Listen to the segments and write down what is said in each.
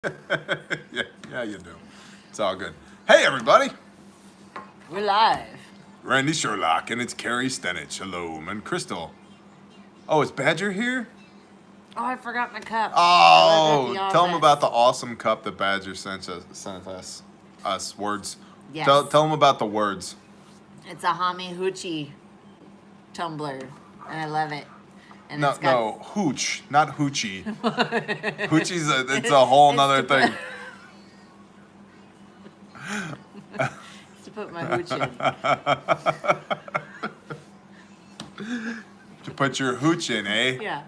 yeah, you do. It's all good. Hey, everybody. We're live. Randy Sherlock, and it's Carrie Stenich. Shalom. And Crystal. Oh, is Badger here? Oh, I forgot my cup. Oh, tell them about the awesome cup that Badger sent us. Words. Yes. Tell them about the words. It's a Hami Hoochie tumbler, and I love it. And No, it's got... no, hooch, not hoochie. Hoochie's it's a whole nother thing. To put my hooch in. To put your hooch in, eh? Yeah.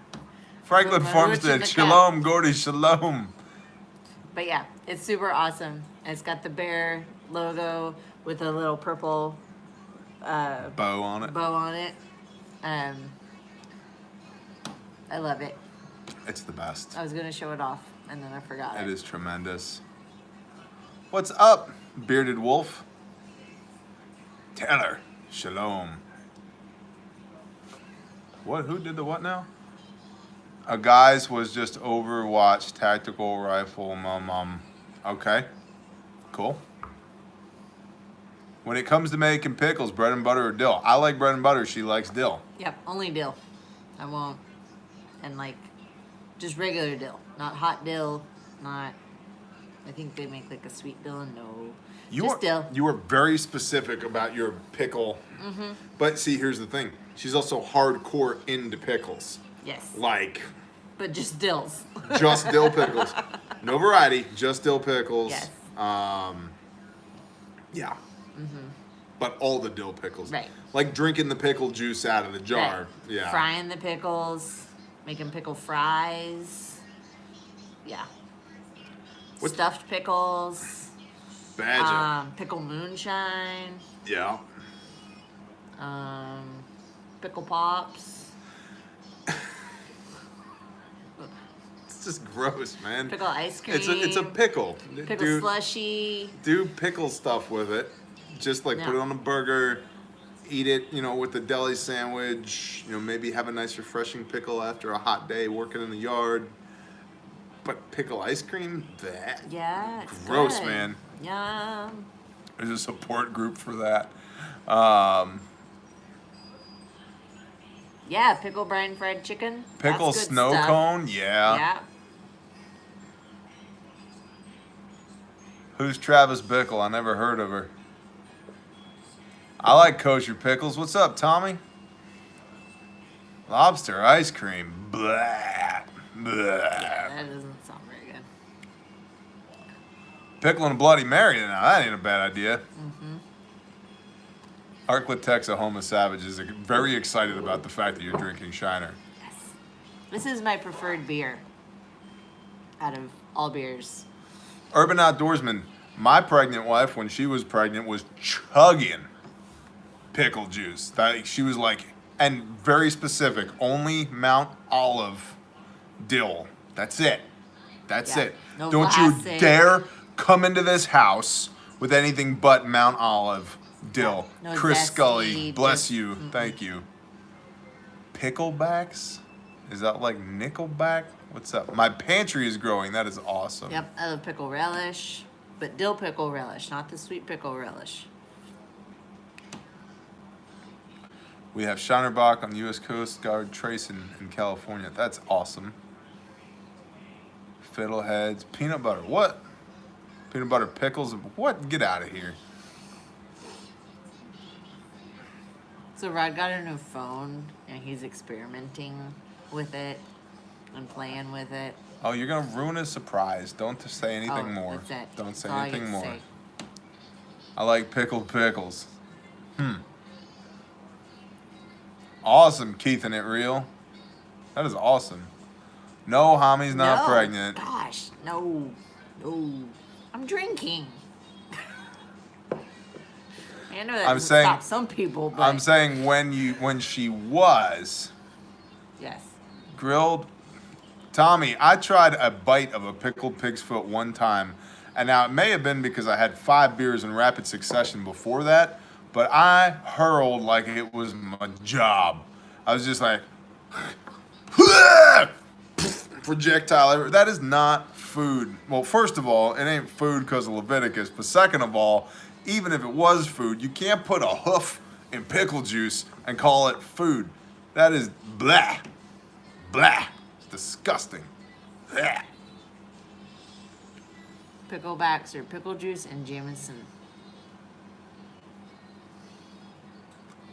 Franklin Farmstead, shalom, Gordy, shalom. But yeah, it's super awesome. It's got the bear logo with a little purple Bow on it. I love it. It's the best. I was going to show it off, and then I forgot it. It is tremendous. What's up, bearded wolf? Taylor, shalom. What? Who did the what now? A guy's was just Overwatch tactical rifle. Okay, cool. When it comes to making pickles, bread and butter or dill? I like bread and butter. She likes dill. Yep, only dill. I won't. And like, just regular dill, not hot dill, not. I think they make like a sweet dill and no. Dill. You were very specific about your pickle. Mm-hmm. But see, here's the thing. She's also hardcore into pickles. Yes. Like. But just dills. Just dill pickles. No variety, just dill pickles. Yes. Yeah. Mm-hmm. But all the dill pickles. Right. Like drinking the pickle juice out of the jar. Right. Yeah. Frying the pickles, making pickle fries. Yeah. Stuffed pickles. Badger. Pickle moonshine. Yeah. Pickle pops. It's just gross, man. Pickle ice cream. It's a pickle. Pickle slushy. Do pickle stuff with it. Just like put it on a burger, eat it, with the deli sandwich, maybe have a nice refreshing pickle after a hot day working in the yard. But pickle ice cream? That? Yeah, it's gross, good. man. Yum. There's a support group for that. Yeah, pickle brine fried chicken. Pickle snow cone? Yeah. Yeah. Who's Travis Bickle? I never heard of her. I like kosher pickles. What's up, Tommy? Lobster ice cream. Blah. Blah. Yeah, that doesn't sound very good. Pickle and a Bloody Mary. Now, that ain't a bad idea. Mm-hmm. Arklet Texahoma Savage is very excited about the fact that you're drinking Shiner. Yes. This is my preferred beer out of all beers. Urban Outdoorsman. My pregnant wife, when she was pregnant, was chugging pickle juice. She was like, and very specific, only Mount Olive dill. That's it. That's it. No Don't classic. you dare come into this house with anything but Mount Olive dill. No Chris zesty, Scully, bless just, you. Thank you. Picklebacks? Is that like Nickelback? What's up? My pantry is growing. That is awesome. Yep, I love pickle relish, but dill pickle relish, not the sweet pickle relish. We have Shinerbach on the U.S. Coast Guard Trace in California. That's awesome. Fiddleheads. Peanut butter. What? Peanut butter pickles? What? Get out of here. So Rod got a new phone, and he's experimenting with it and playing with it. Oh, you're going to ruin his surprise. Don't say anything more. That's it. Don't say That's all I anything get to more. say. I like pickled pickles. Awesome, Keith and It Real. That is awesome. No, Hami's not pregnant. Gosh, no. I'm drinking. I know that doesn't stop some people, but I'm saying when she was yes. grilled. Tommy, I tried a bite of a pickled pig's foot one time, and now it may have been because I had 5 beers in rapid succession before that, but I hurled like it was my job. I was just like, projectile. That is not food. Well, first of all, it ain't food because of Leviticus. But second of all, even if it was food, you can't put a hoof in pickle juice and call it food. That is blah. Blah. It's disgusting. Blah. Picklebacks or pickle juice and Jameson.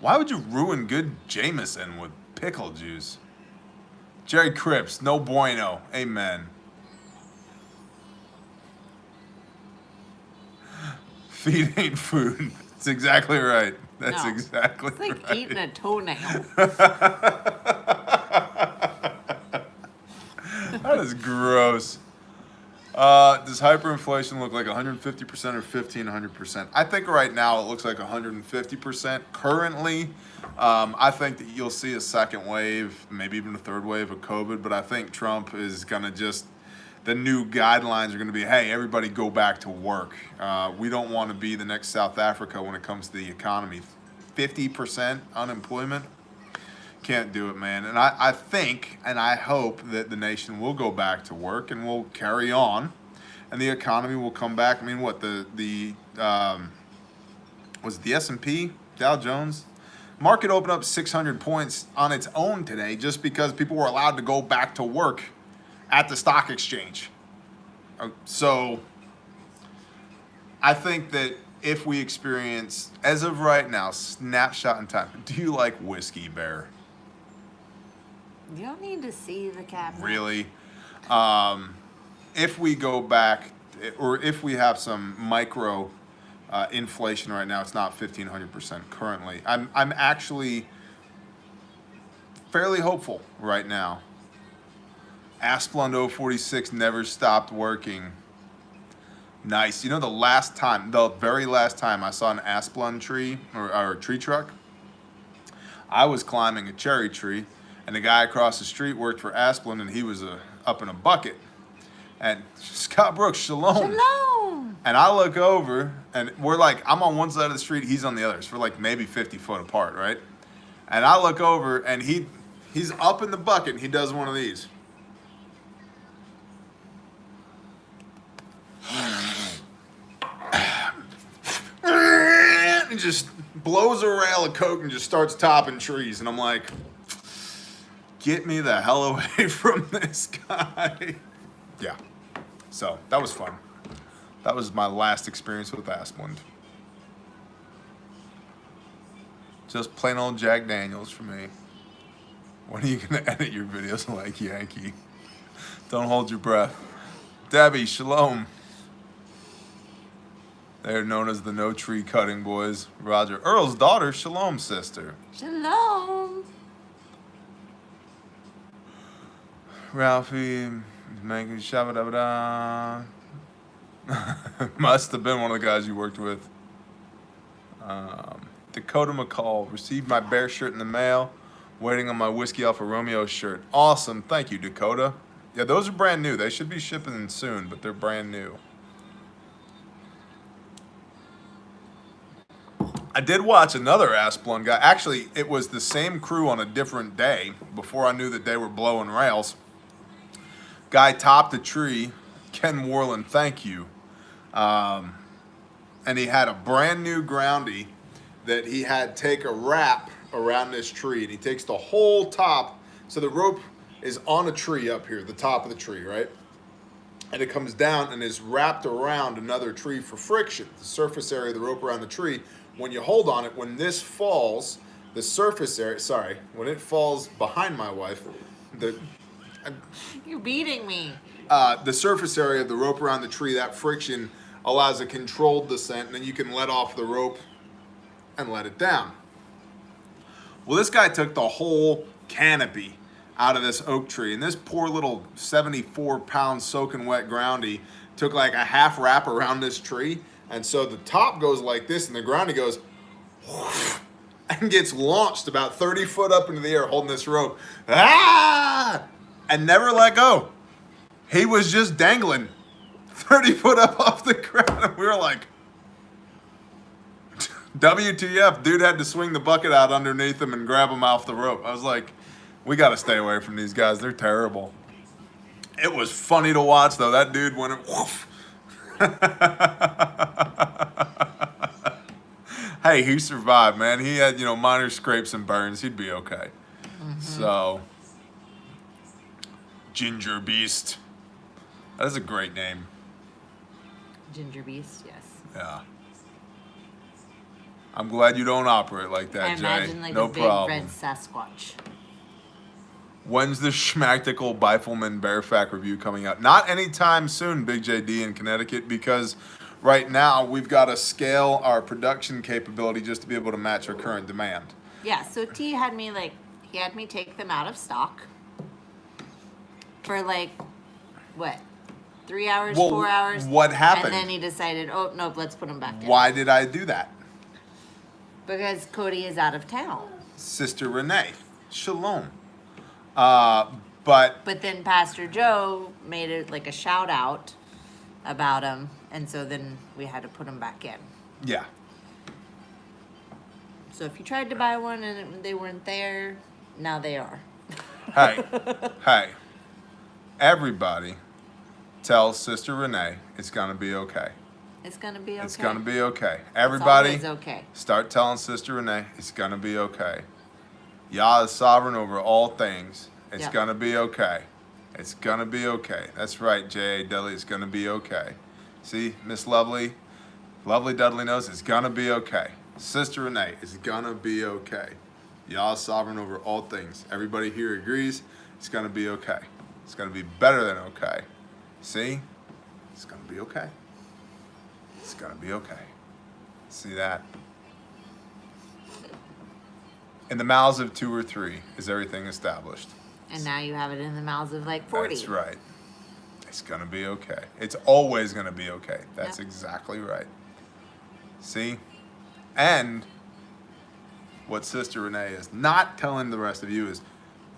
Why would you ruin good Jameson with pickle juice? Jerry Cripps, no bueno. Amen. Feet ain't food. That's exactly right. That's No. exactly It's like right. eating a toenail. That is gross. Does hyperinflation look like 150% or 1,500%? I think right now it looks like 150%. Currently, I think that you'll see a second wave, maybe even a third wave of COVID, but I think Trump is going to just, the new guidelines are going to be, hey, everybody go back to work. We don't want to be the next South Africa when it comes to the economy. 50% unemployment. Can't do it, man. And I think and I hope that the nation will go back to work and will carry on, and the economy will come back. I mean, what was it the S&P, Dow Jones? Market opened up 600 points on its own today just because people were allowed to go back to work at the stock exchange. So I think that if we experience, as of right now, snapshot in time, do you like Whiskey Bear? You don't need to see the cabinet. Really? If we go back, or if we have some micro inflation right now, it's not 1,500% currently. I'm actually fairly hopeful right now. Asplund 046 never stopped working. Nice. You know, the very last time I saw an Asplund tree or a tree truck, I was climbing a cherry tree. And the guy across the street worked for Asplund, and he was up in a bucket. And Scott Brooks, shalom. Shalom. And I look over, and we're like, I'm on one side of the street, he's on the other. So we're like maybe 50 foot apart, right? And I look over, and he's up in the bucket, and he does one of these. And he just blows a rail of coke and just starts topping trees. And I'm like, get me the hell away from this guy. Yeah. So that was fun. That was my last experience with Asplund. Just plain old Jack Daniels for me. When are you going to edit your videos like Yankee? Don't hold your breath. Debbie, shalom. They're known as the No Tree Cutting Boys. Roger. Earl's daughter, shalom, sister. Shalom. Ralphie, making shabba-dabba-da. Must have been one of the guys you worked with. Dakota McCall, received my bear shirt in the mail. Waiting on my Whiskey Alpha Romeo shirt. Awesome. Thank you, Dakota. Yeah, those are brand new. They should be shipping soon, but they're brand new. I did watch another Asplund guy. Actually, it was the same crew on a different day before I knew that they were blowing rails. Guy topped a tree. Ken Warland, thank you. And he had a brand new groundy that he had take a wrap around this tree. And he takes the whole top. So the rope is on a tree up here, the top of the tree, right? And it comes down and is wrapped around another tree for friction. The surface area of the rope around the tree. When you hold on it, when this falls, the surface area, when it falls behind my wife, You're beating me. the surface area of the rope around the tree, that friction allows a controlled descent, and then you can let off the rope and let it down. Well, this guy took the whole canopy out of this oak tree, and this poor little 74-pound soaking wet groundy took like a half wrap around this tree, and so the top goes like this, and the groundy goes whoosh, and gets launched about 30 foot up into the air holding this rope. Ah! And never let go. He was just dangling 30 foot up off the ground, and we were like, WTF, dude had to swing the bucket out underneath him and grab him off the rope. I was like, we got to stay away from these guys. They're terrible. It was funny to watch, though. That dude went, woof. Hey, he survived, man. He had, minor scrapes and burns. He'd be okay. So, Ginger Beast. That is a great name. Ginger Beast, yes. Yeah. I'm glad you don't operate like that, I Jay. imagine like No a big problem. red Sasquatch. When's the Schmactical Bifelman Bear Fact review coming out? Not anytime soon, Big JD in Connecticut, because right now we've got to scale our production capability just to be able to match our current demand. Yeah, so T had me take them out of stock for like, what, 3 hours, Well, 4 hours? what happened? And then he decided, oh, nope, let's put them back in. Why did I do that? Because Cody is out of town. Sister Renee, shalom. But then Pastor Joe made it like a shout out about him, and so then we had to put them back in. yeah, So if you tried to buy one and they weren't there, now they are. hey, everybody tell Sister Renee it's gonna be okay. It's gonna be okay. It's gonna be okay. Everybody, It's always okay. start telling Sister Renee it's gonna be okay. Yah is sovereign over all things. It's Yep. gonna be okay. It's gonna be okay. That's right, J.A. Dudley. It's gonna be okay. See, Miss Lovely Dudley knows it's gonna be okay. Sister Renee, it's gonna be okay. Yah is sovereign over all things. Everybody here agrees. It's gonna be okay. It's gonna be better than okay. See, it's gonna be okay. It's gonna be okay. See that? In the mouths of 2 or 3 is everything established. And now you have it in the mouths of like 40. That's right. It's gonna be okay. It's always gonna be okay. That's Yep. exactly right. See? And what Sister Renee is not telling the rest of you is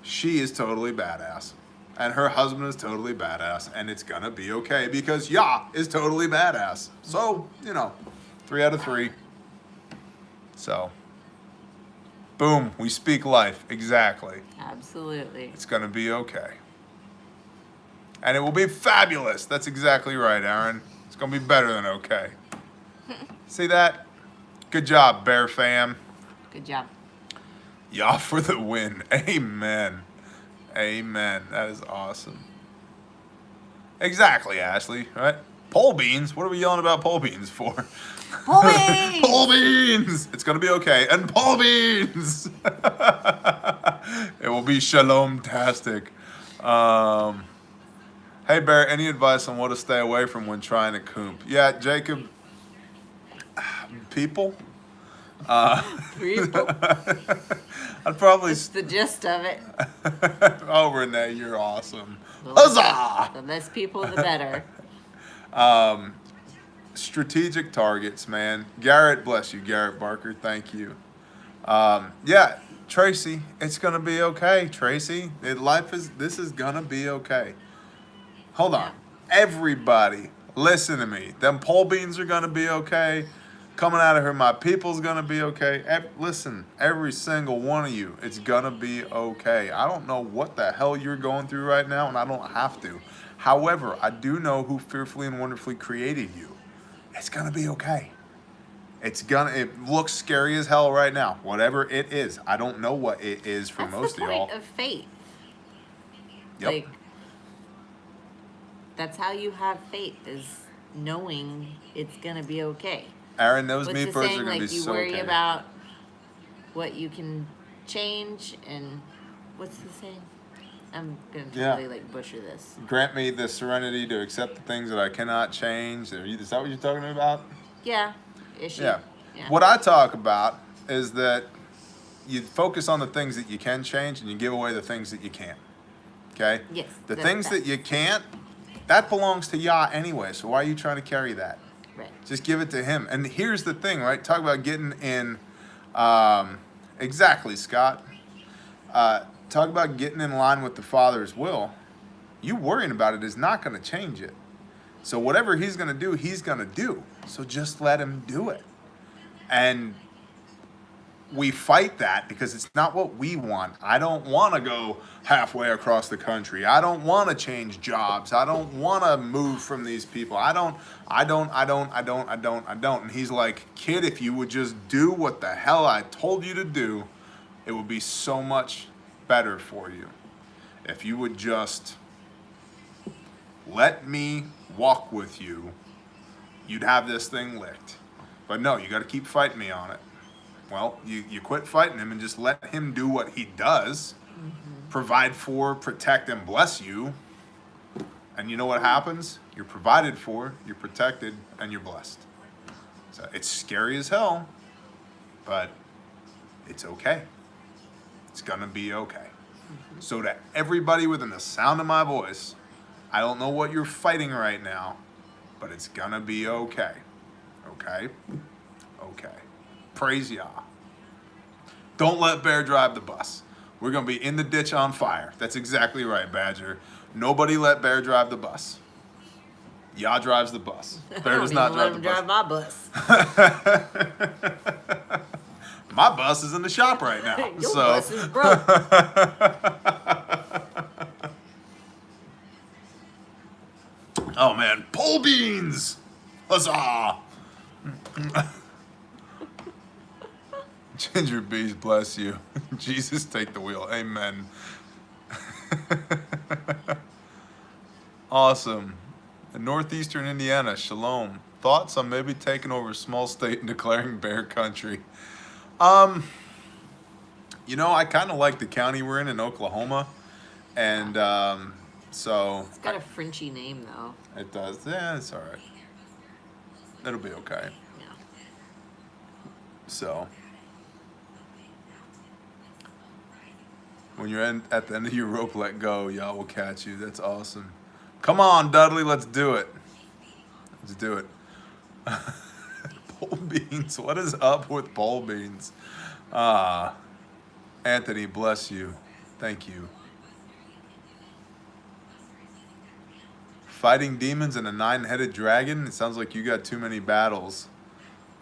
she is totally badass. And her husband is totally badass. And it's gonna be okay because Yah is totally badass. So, 3 out of 3. So, boom, we speak life. Exactly. Absolutely. It's going to be okay. And it will be fabulous. That's exactly right, Aaron. It's going to be better than okay. See that? Good job, Bear fam. Good job. Yah for the win. Amen. Amen. That is awesome. Exactly, Ashley, right? Pole beans? What are we yelling about pole beans for? Pole beans! Pole beans! It's going to be okay. And pole beans! It will be shalom-tastic. Hey, Bear, any advice on what to stay away from when trying to coop? Yeah, Jacob, people? People. I'd probably... That's the gist of it. Oh, Renee, you're awesome. The Huzzah! less people, the better. Strategic targets, man. Garrett, bless you, Garrett Barker. Thank you. Yeah, Tracy, it's gonna be okay, Tracy. This is gonna be okay. Hold on, everybody, listen to me. Them pole beans are gonna be okay. Coming out of here, my people's gonna be okay. Listen, every single one of you, it's gonna be okay. I don't know what the hell you're going through right now, and I don't have to. However, I do know who fearfully and wonderfully created you. It's gonna be okay. It looks scary as hell right now. Whatever it is. I don't know what it is for most of y'all. That's the point of faith. Yep. Like, that's how you have faith, is knowing it's gonna be okay. Aaron, those What's meat the birds saying? are gonna Like, be you so worry okay. about what you can change, and what's the saying? I'm gonna totally like butcher this. Grant me the serenity to accept the things that I cannot change. Is that what you're talking about? Yeah. Issue. Yeah. Yeah. What I talk about is that you focus on the things that you can change and you give away the things that you can't. Okay? Yes. The things that you can't, that belongs to Yah anyway. So why are you trying to carry that? Right. Just give it to him. And here's the thing, right? Talk about getting in, exactly, Scott. Talk about getting in line with the Father's will. You worrying about it is not going to change it. So whatever he's going to do, he's going to do. So just let him do it. And we fight that because it's not what we want. I don't want to go halfway across the country. I don't want to change jobs. I don't want to move from these people. I don't. And he's like, kid, if you would just do what the hell I told you to do, it would be so much better for you. If you would just let me walk with you, you'd have this thing licked. But no, you got to keep fighting me on it. Well, you quit fighting him and just let him do what he does. Provide for, protect, and bless you. And you know what happens? You're provided for, you're protected, and you're blessed. So it's scary as hell, but it's okay. It's gonna be okay. So to everybody within the sound of my voice, I don't know what you're fighting right now, but it's gonna be okay. Okay? Okay. Praise Yah. Don't let Bear drive the bus. We're going to be in the ditch on fire. That's exactly right, Badger. Nobody let Bear drive the bus. Yah drives the bus. Bear does not drive the bus. Drive my bus. My bus is in the shop right now. Your bus is broke. Oh man, pole beans! Huzzah! Ginger bees, bless you. Jesus, take the wheel. Amen. Awesome. In northeastern Indiana, shalom. Thoughts on maybe taking over a small state and declaring bear country? You know, I kind of like the county we're in Oklahoma. And so... It's got a Frenchy name, though. It does. Yeah, it's all right. It'll be okay. Yeah. So... When you're at the end of your rope, let go. Y'all will catch you. That's awesome. Come on, Dudley. Let's do it. Let's do it. Pole beans. What is up with pole beans? Anthony, bless you. Thank you. Fighting demons and a 9-headed dragon. It sounds like you got too many battles.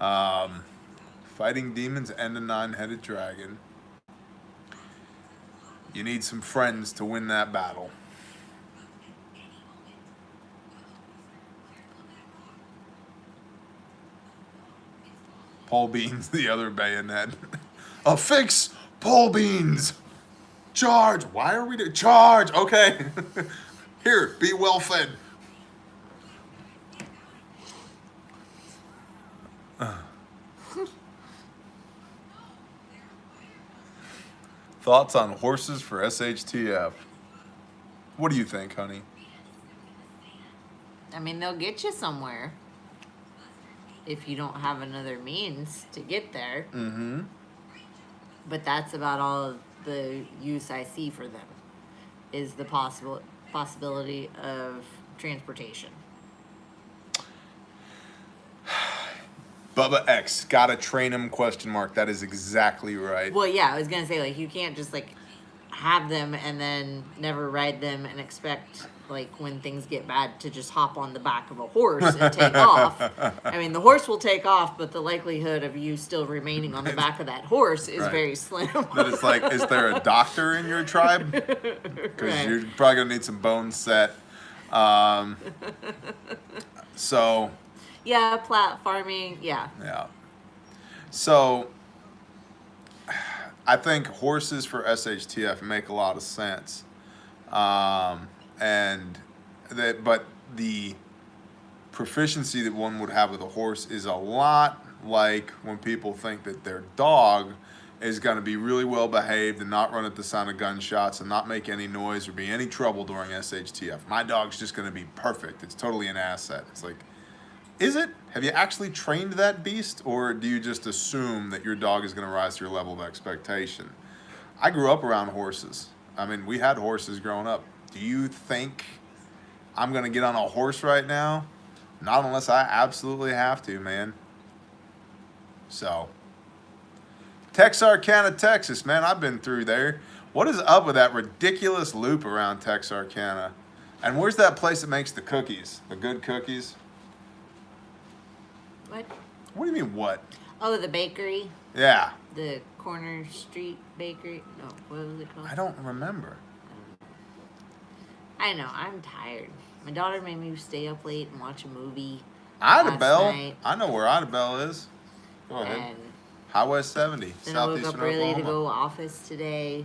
Fighting demons and a 9-headed dragon. You need some friends to win that battle. Pole beans, the other bayonet. Affix pole beans. Charge. Why are we doing charge? Okay. Here, be well fed. Thoughts on horses for SHTF? What do you think, honey? I mean, they'll get you somewhere if you don't have another means to get there. Mm-hmm. But that's about all of the use I see for them, is the possibility of transportation. Bubba X, gotta train him, ? That is exactly right. Well, yeah, I was going to say, like, you can't just, like, have them and then never ride them and expect, like, when things get bad to just hop on the back of a horse and take off. I mean, the horse will take off, but the likelihood of you still remaining on the back of that horse is Right. very slim. But it's like, is there a doctor in your tribe? Because Right. you're probably gonna need some bones set. So... Yeah, farming, yeah. Yeah. So, I think horses for SHTF make a lot of sense. But the proficiency that one would have with a horse is a lot like when people think that their dog is going to be really well behaved and not run at the sound of gunshots and not make any noise or be any trouble during SHTF. My dog's just going to be perfect. It's totally an asset. It's like, is it? Have you actually trained that beast, or do you just assume that your dog is going to rise to your level of expectation? I grew up around horses. I mean, we had horses growing up. Do you think I'm going to get on a horse right now? Not unless I absolutely have to, man. So, Texarkana, Texas, man, I've been through there. What is up with that ridiculous loop around Texarkana? And where's that place that makes the cookies, the good cookies? What? What do you mean, what? Oh, the bakery. Yeah. The corner street bakery. No, what was it called? I don't remember. I know, I'm tired. My daughter made me stay up late and watch a movie. Idabel. night. I know where Idabel is. Go ahead. And Highway 70, then I woke southeastern up early Oklahoma. to go office today.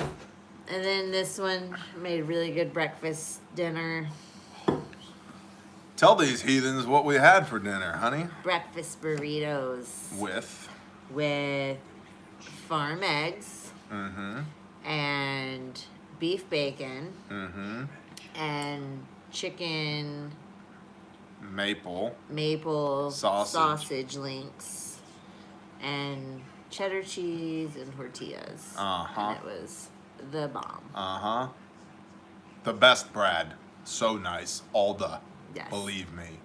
And then this one made a really good breakfast dinner. Tell these heathens what we had for dinner, honey. Breakfast burritos With. farm eggs Mm-hmm. and beef bacon Mm-hmm. and chicken Maple. sausage links and cheddar cheese and tortillas. Uh-huh. And it was the bomb. Uh-huh. The best, Brad. So nice. All the. Yes. Believe me.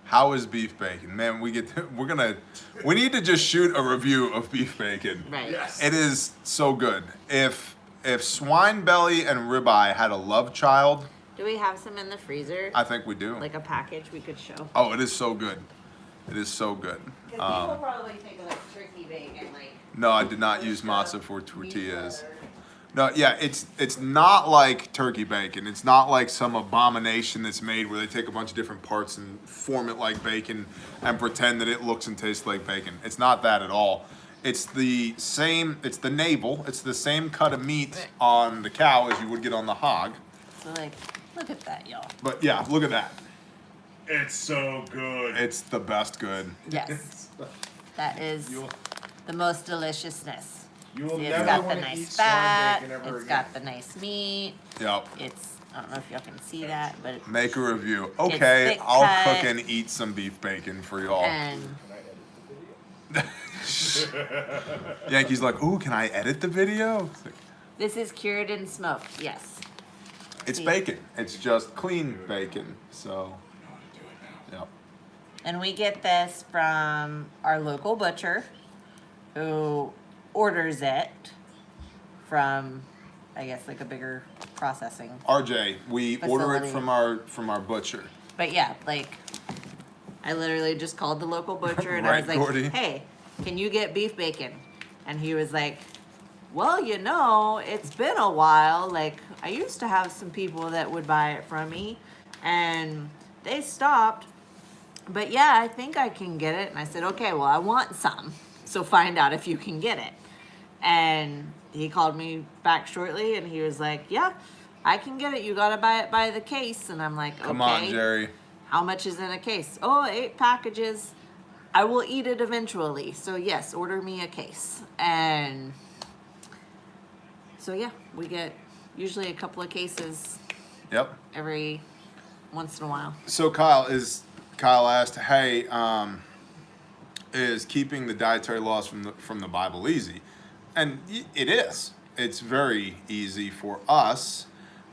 How is beef bacon? Man, we need to just shoot a review of beef bacon. Right. Yes. It is so good. If swine belly and ribeye had a love child, Do we have some in the freezer? I think we do. Like a package we could show? Oh, it is so good. It is so good. Because people probably think of like turkey bacon, like. No, I did not use masa for tortillas. No, yeah, it's not like turkey bacon. It's not like some abomination that's made where they take a bunch of different parts and form it like bacon and pretend that it looks and tastes like bacon. It's not that at all. It's the same, it's the navel. It's the same cut of meat on the cow as you would get on the hog. So like, look at that, y'all. But yeah, look at that. It's so good. It's the best good. Yes. That is the most deliciousness. You will See, it's never got the want to eat nice swan fat. bacon ever It's again. got the nice meat. Yep. It's, I don't know if y'all can see that, but Make a review. Okay, thick I'll cut. cook and eat some beef bacon for y'all. and Yankee's like, ooh, can I edit the video? It's like, this is cured and smoked. Yes. it's See. bacon. It's just clean bacon. So, yep. And we get this from our local butcher who orders it from, I guess, like a bigger processing. RJ, we order it Facility. from our butcher. But yeah, like, I literally just called the local butcher and I Right, was like, Gordy? hey, can you get beef bacon? And he was like, well, you know, it's been a while. Like, I used to have some people that would buy it from me and they stopped. But yeah, I think I can get it. And I said, okay, well, I want some. So find out if you can get it. And he called me back shortly and he was like, yeah, I can get it. You got to buy it by the case. And I'm like, okay. Come on, Jerry. How much is in a case? Oh, 8 packages. I will eat it eventually. So yes, order me a case. And so yeah, we get usually a couple of cases Yep. every once in a while. So Kyle asked, hey, is keeping the dietary laws from the Bible easy? And it is. It's very easy for us.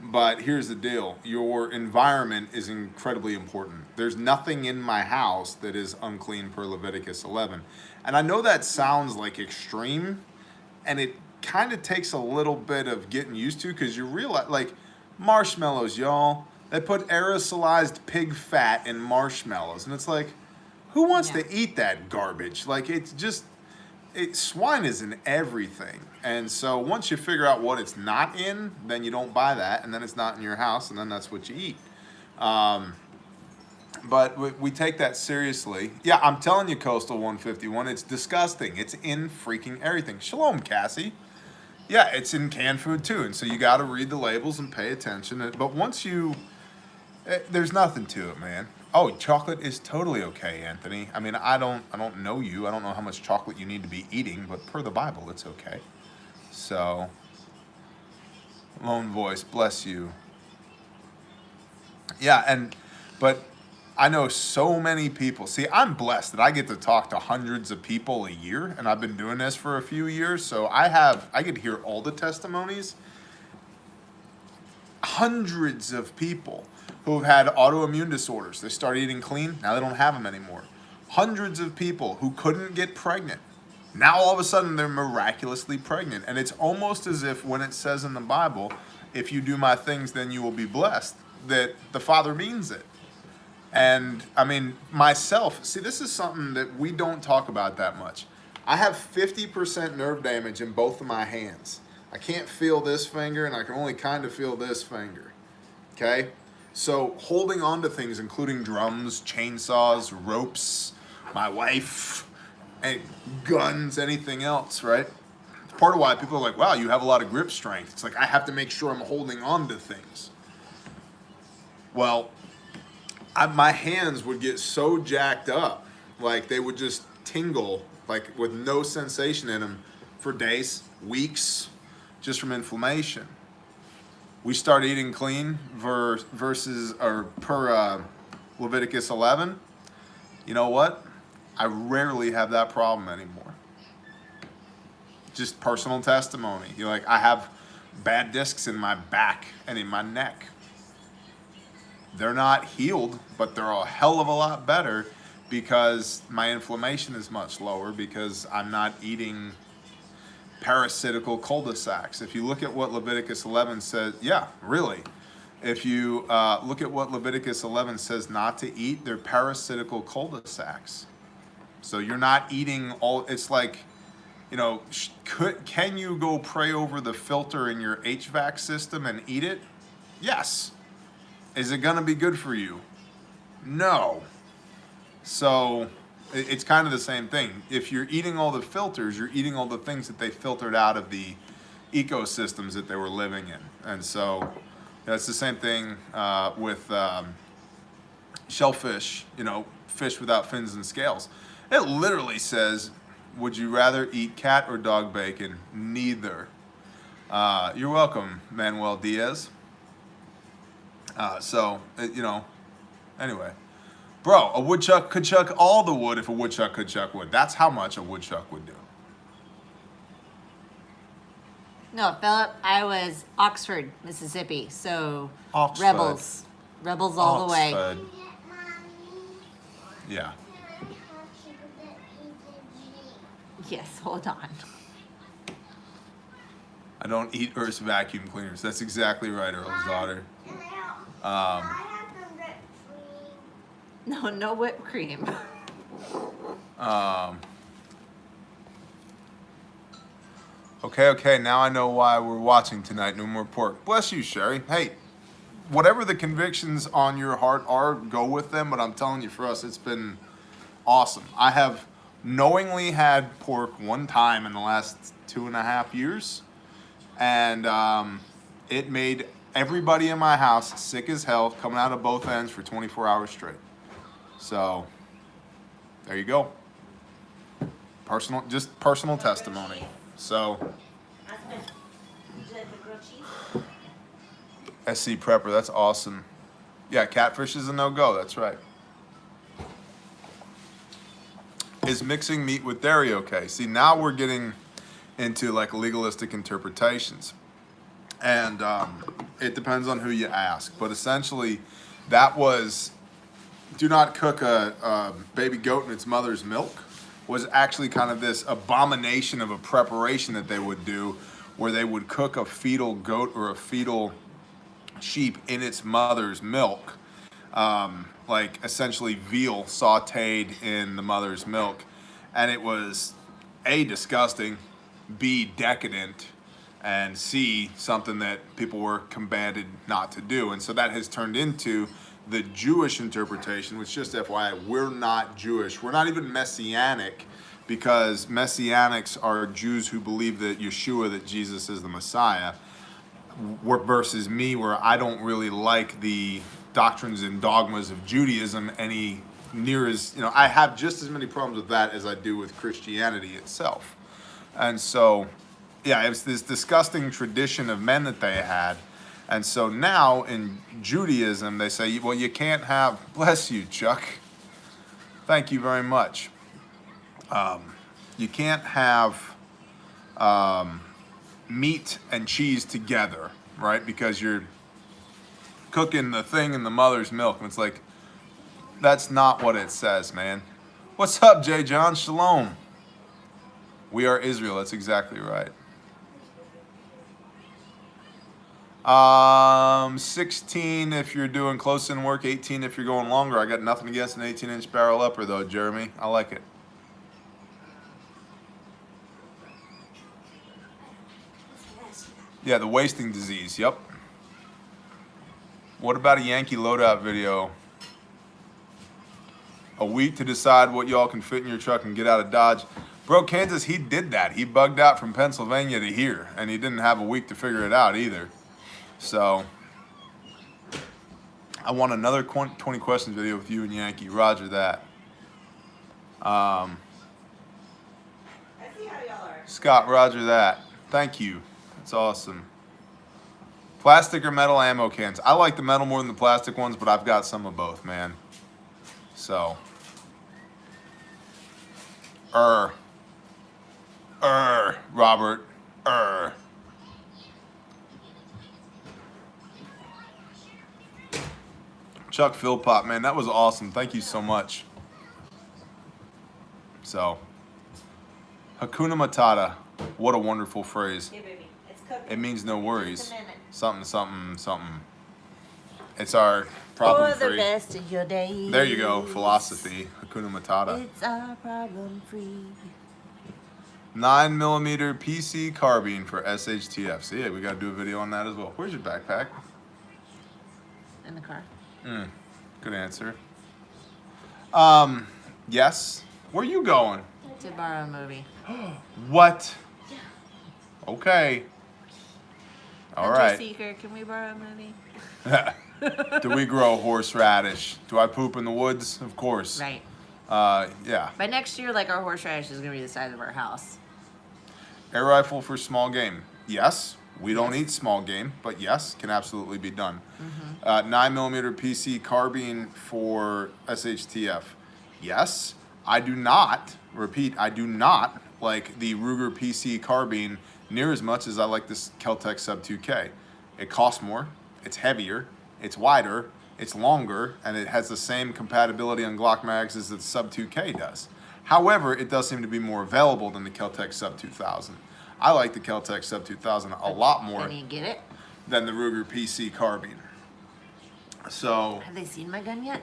But here's the deal. Your environment is incredibly important. There's nothing in my house that is unclean per Leviticus 11. And I know that sounds like extreme, and it kind of takes a little bit of getting used to because you realize, like, marshmallows, y'all. They put aerosolized pig fat in marshmallows. And it's like, who wants Yeah. to eat that garbage? Like, it's just... swine is in everything. And so once you figure out what it's not in, then you don't buy that, and then it's not in your house, and then that's what you eat. But we take that seriously. Yeah, I'm telling you, Coastal 151, it's disgusting. It's in freaking everything. Shalom, Cassie. Yeah, it's in canned food too, and so you got to read the labels and pay attention. But once you... there's nothing to it, man. Oh, chocolate is totally okay, Anthony. I mean, I don't know you. I don't know how much chocolate you need to be eating, but per the Bible, it's okay. So, lone voice, bless you. Yeah, but I know so many people. See, I'm blessed that I get to talk to hundreds of people a year, and I've been doing this for a few years, so I get to hear all the testimonies. Hundreds of people who've had autoimmune disorders. They started eating clean, now they don't have them anymore. Hundreds of people who couldn't get pregnant. Now all of a sudden they're miraculously pregnant. And it's almost as if when it says in the Bible, if you do my things, then you will be blessed, that the Father means it. And I mean, myself, see, this is something that we don't talk about that much. I have 50% nerve damage in both of my hands. I can't feel this finger, and I can only kind of feel this finger. Okay? So holding on to things, including drums, chainsaws, ropes, my wife, and guns, anything else, right? It's part of why people are like, wow, you have a lot of grip strength. It's like, I have to make sure I'm holding on to things. Well, my hands would get so jacked up, like they would just tingle, like with no sensation in them for days, weeks, just from inflammation. We start eating clean versus or per Leviticus 11. You know what? I rarely have that problem anymore. Just personal testimony. You're like, I have bad discs in my back and in my neck. They're not healed, but they're a hell of a lot better because my inflammation is much lower because I'm not eating parasitical cul-de-sacs. If you look at what Leviticus 11 says, yeah, really. If you look at what Leviticus 11 says not to eat, they're parasitical cul-de-sacs. So you're not eating all, it's like, you know, can you go pray over the filter in your HVAC system and eat it? Yes. Is it going to be good for you? No. So it's kind of the same thing. If you're eating all the filters, you're eating all the things that they filtered out of the ecosystems that they were living in. And so it's the same thing with shellfish, you know, fish without fins and scales. It literally says, would you rather eat cat or dog bacon? Neither. You're welcome, Manuel Diaz. You know, anyway. Bro, a woodchuck could chuck all the wood if a woodchuck could chuck wood. That's how much a woodchuck would do. No, Philip, I was Oxford, Mississippi, so Oxford. Rebels all the way. Oxford. Yeah. Yes, hold on. I don't eat Earth's vacuum cleaners. That's exactly right, Earl's daughter. No whipped cream. Okay, now I know why we're watching tonight. No more pork. Bless you, Sherry. Hey, whatever the convictions on your heart are, go with them. But I'm telling you, for us, it's been awesome. I have knowingly had pork one time in the last 2.5 years. And it made everybody in my house sick as hell, coming out of both ends for 24 hours straight. So, there you go. Personal testimony. So, SC Prepper, that's awesome. Yeah, catfish is a no-go, that's right. Is mixing meat with dairy okay? See, now we're getting into like legalistic interpretations. And it depends on who you ask. But essentially, that was, do not cook a baby goat in its mother's milk, was actually kind of this abomination of a preparation that they would do where they would cook a fetal goat or a fetal sheep in its mother's milk. Like essentially veal sauteed in the mother's milk. And it was A, disgusting, B, decadent, and C, something that people were commanded not to do. And so that has turned into the Jewish interpretation, which, just FYI, we're not Jewish. We're not even Messianic, because Messianics are Jews who believe that Yeshua, that Jesus is the Messiah, versus me, where I don't really like the doctrines and dogmas of Judaism any near as, you know, I have just as many problems with that as I do with Christianity itself. And so, yeah, it was this disgusting tradition of men that they had. And so now in Judaism, they say, well, you can't have, bless you, Chuck. Thank you very much. You can't have meat and cheese together, right? Because you're cooking the thing in the mother's milk. And it's like, that's not what it says, man. What's up, J. John? Shalom. We are Israel. That's exactly right. 16 if you're doing close-in work, 18 if you're going longer. I got nothing against an 18-inch barrel upper, though, Jeremy. I like it. Yeah, the wasting disease, yep. What about a Yankee loadout video? A week to decide what y'all can fit in your truck and get out of Dodge. Bro, Kansas, he did that. He bugged out from Pennsylvania to here, and he didn't have a week to figure it out either. So, I want another 20 questions video with you and Yankee. Roger that. I see how y'all are. Scott, roger that. Thank you. That's awesome. Plastic or metal ammo cans? I like the metal more than the plastic ones, but I've got some of both, man. So. Robert. Chuck Philpott, man, that was awesome. Thank you so much. So, Hakuna Matata, what a wonderful phrase. Hey, baby, it's cooking. It means no worries. Just a minute. Something, something, something. It's our problem For the free. rest of your days. There you go, philosophy. Hakuna Matata. It's our problem free. 9mm PC carbine for SHTF. See, we got to do a video on that as well. Where's your backpack? In the car. Good answer. Yes. Where you going? To borrow a movie. What? Okay. All Hunter right. Seeker, can we borrow a movie? Do we grow horseradish? Do I poop in the woods? Of course. Right. Yeah. By next year, like, our horseradish is going to be the size of our house. Air rifle for small game. Yes. We don't eat small game, but yes, can absolutely be done. 9mm PC carbine for SHTF. Yes. I do not, repeat, I do not like the Ruger PC carbine near as much as I like this Kel-Tec Sub 2K. It costs more, it's heavier, it's wider, it's longer, and it has the same compatibility on Glock mags as the Sub 2K does. However, it does seem to be more available than the Kel-Tec Sub 2000. I like the Kel-Tec Sub 2000 a lot more Can you get it? than the Ruger PC carbine. So, Have they seen my gun yet?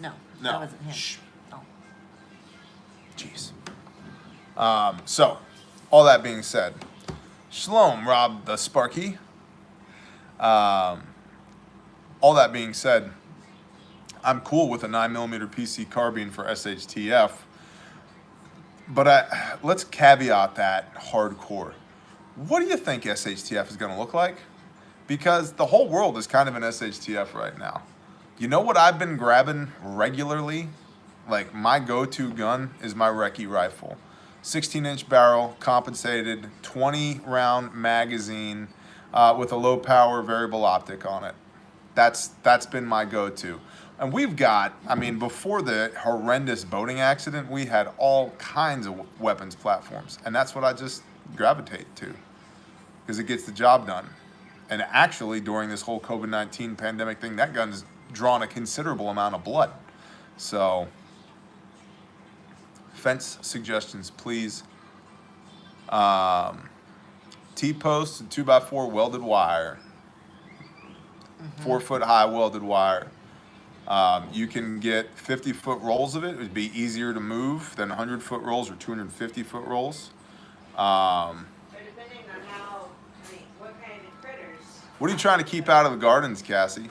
No. no. That wasn't him. Shh. Oh. Jeez. So, all that being said, Shalom, Rob the Sparky. All that being said, I'm cool with a 9mm PC carbine for SHTF, but let's caveat that hardcore. What do you think SHTF is going to look like? Because the whole world is kind of an SHTF right now. You know what I've been grabbing regularly? Like, my go-to gun is my Recce rifle. 16-inch barrel, compensated, 20-round magazine with a low-power variable optic on it. That's been my go-to. And we've got, I mean, before the horrendous boating accident, we had all kinds of weapons platforms. And that's what I just gravitate to, because it gets the job done. And actually, during this whole COVID-19 pandemic thing, that gun's drawn a considerable amount of blood. So, fence suggestions, please. T-posts and 2x4 welded wire. 4-foot high welded wire. You can get 50-foot rolls of it. It would be easier to move than 100-foot rolls or 250-foot rolls. Depending on how, what kind of critters. What are you trying to keep out of the gardens, Cassie?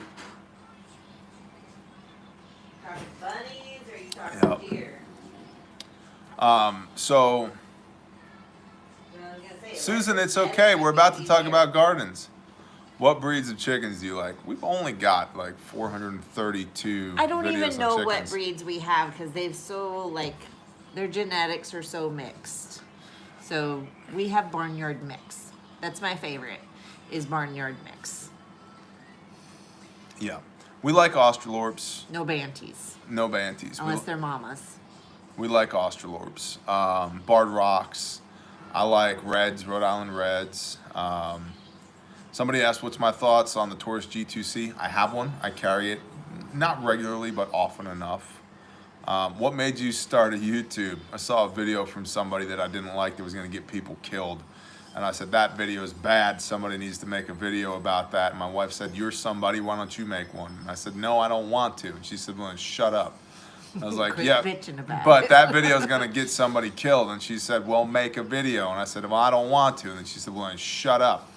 Talking bunnies, or are you talking deer? So, Susan, it's okay. We're about to talk about gardens. What breeds of chickens do you like? We've only got like 432 I don't videos even on know what chickens. breeds we have because they've so, like, their genetics are so mixed. So we have barnyard mix. That's my favorite, is barnyard mix. Yeah. We like Australorps. No banties, No Banties. unless they're mamas. We like Australorps. Barred Rocks. I like Reds, Rhode Island Reds. Somebody asked what's my thoughts on the Taurus G2C. I have one. I carry it, not regularly, but often enough. What made you start a YouTube? I saw a video from somebody that I didn't like that was going to get people killed. And I said, that video is bad. Somebody needs to make a video about that. And my wife said, you're somebody, why don't you make one? And I said, no, I don't want to. And she said, well, then shut up. I was like, Quit yeah, bitching about but it. that video is going to get somebody killed. And she said, well, make a video. And I said, well, I don't want to. And she said, well, then shut up.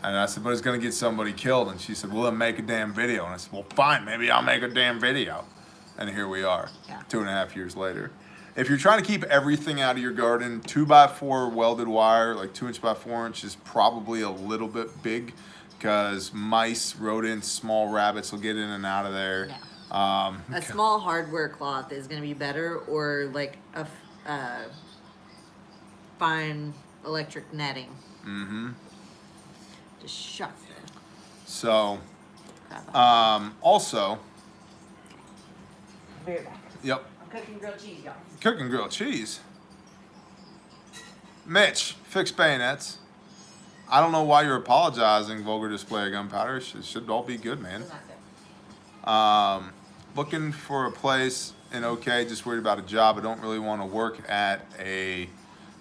And I said, but it's going to get somebody killed. And she said, well, then make a damn video. And I said, well, fine, maybe I'll make a damn video. And here we are, Yeah. 2.5 years later. If you're trying to keep everything out of your garden, 2x4 welded wire, like 2 inch by 4 inch, is probably a little bit big because mice, rodents, small rabbits will get in and out of there. Yeah. Um, A small hardware cloth is going to be better, or like a fine electric netting. mm-hmm. Just shut the So, crap out. also, Be right back. yep, I'm cooking grilled cheese, y'all. cooking grilled cheese. Mitch, fix bayonets. I don't know why you're apologizing, vulgar display of gunpowder. It should all be good, man. Looking for a place in OK, just worried about a job. I don't really want to work at a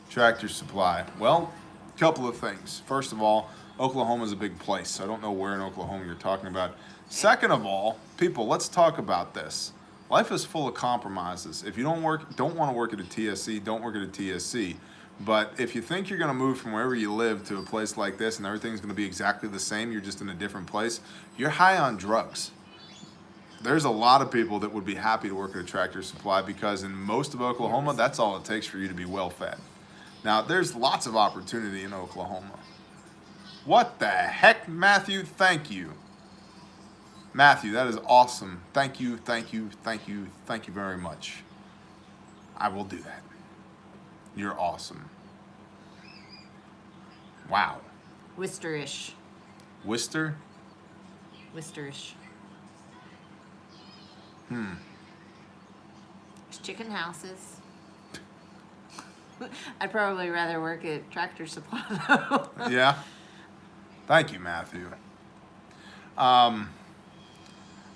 Tractor Supply. Well, a couple of things. First of all, Oklahoma is a big place, so I don't know where in Oklahoma you're talking about. Second of all, people, let's talk about this. Life is full of compromises. If you don't want to work at a TSC, don't work at a TSC. But if you think you're going to move from wherever you live to a place like this and everything's going to be exactly the same, you're just in a different place, you're high on drugs. There's a lot of people that would be happy to work at a Tractor Supply because in most of Oklahoma, that's all it takes for you to be well fed. Now, there's lots of opportunity in Oklahoma. What the heck, Matthew? Thank you. Matthew, that is awesome. Thank you, thank you, thank you, thank you very much. I will do that. You're awesome. Wow. Worcesterish. Worcester? Worcesterish. There's chicken houses. I'd probably rather work at Tractor Supply though. Yeah. Thank you, Matthew. I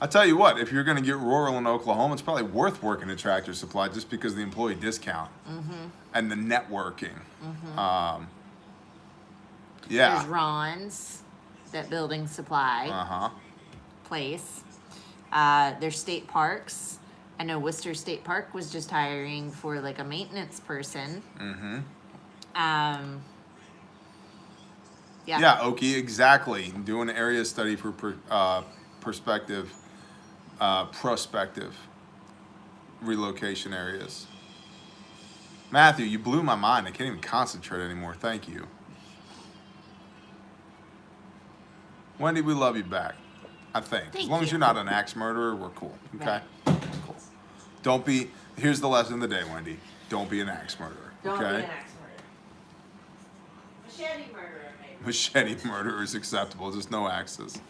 tell you what, if you're going to get rural in Oklahoma, it's probably worth working at Tractor Supply just because of the employee discount and the networking. Yeah. There's Ron's, that building supply place. There's state parks. I know Worcester State Park was just hiring for like a maintenance person. Yeah. Yeah, Okie, exactly. Doing an area study for prospective relocation areas. Matthew, you blew my mind. I can't even concentrate anymore. Thank you. Wendy, we love you back. I think. As Thank long as you. you're not an axe murderer, we're cool. Okay? Right. Cool. Don't be, here's the lesson of the day, Wendy. Don't be an axe murderer. Don't okay? be an axe murderer. Machete murderer, maybe. Machete murder is acceptable, just no axes.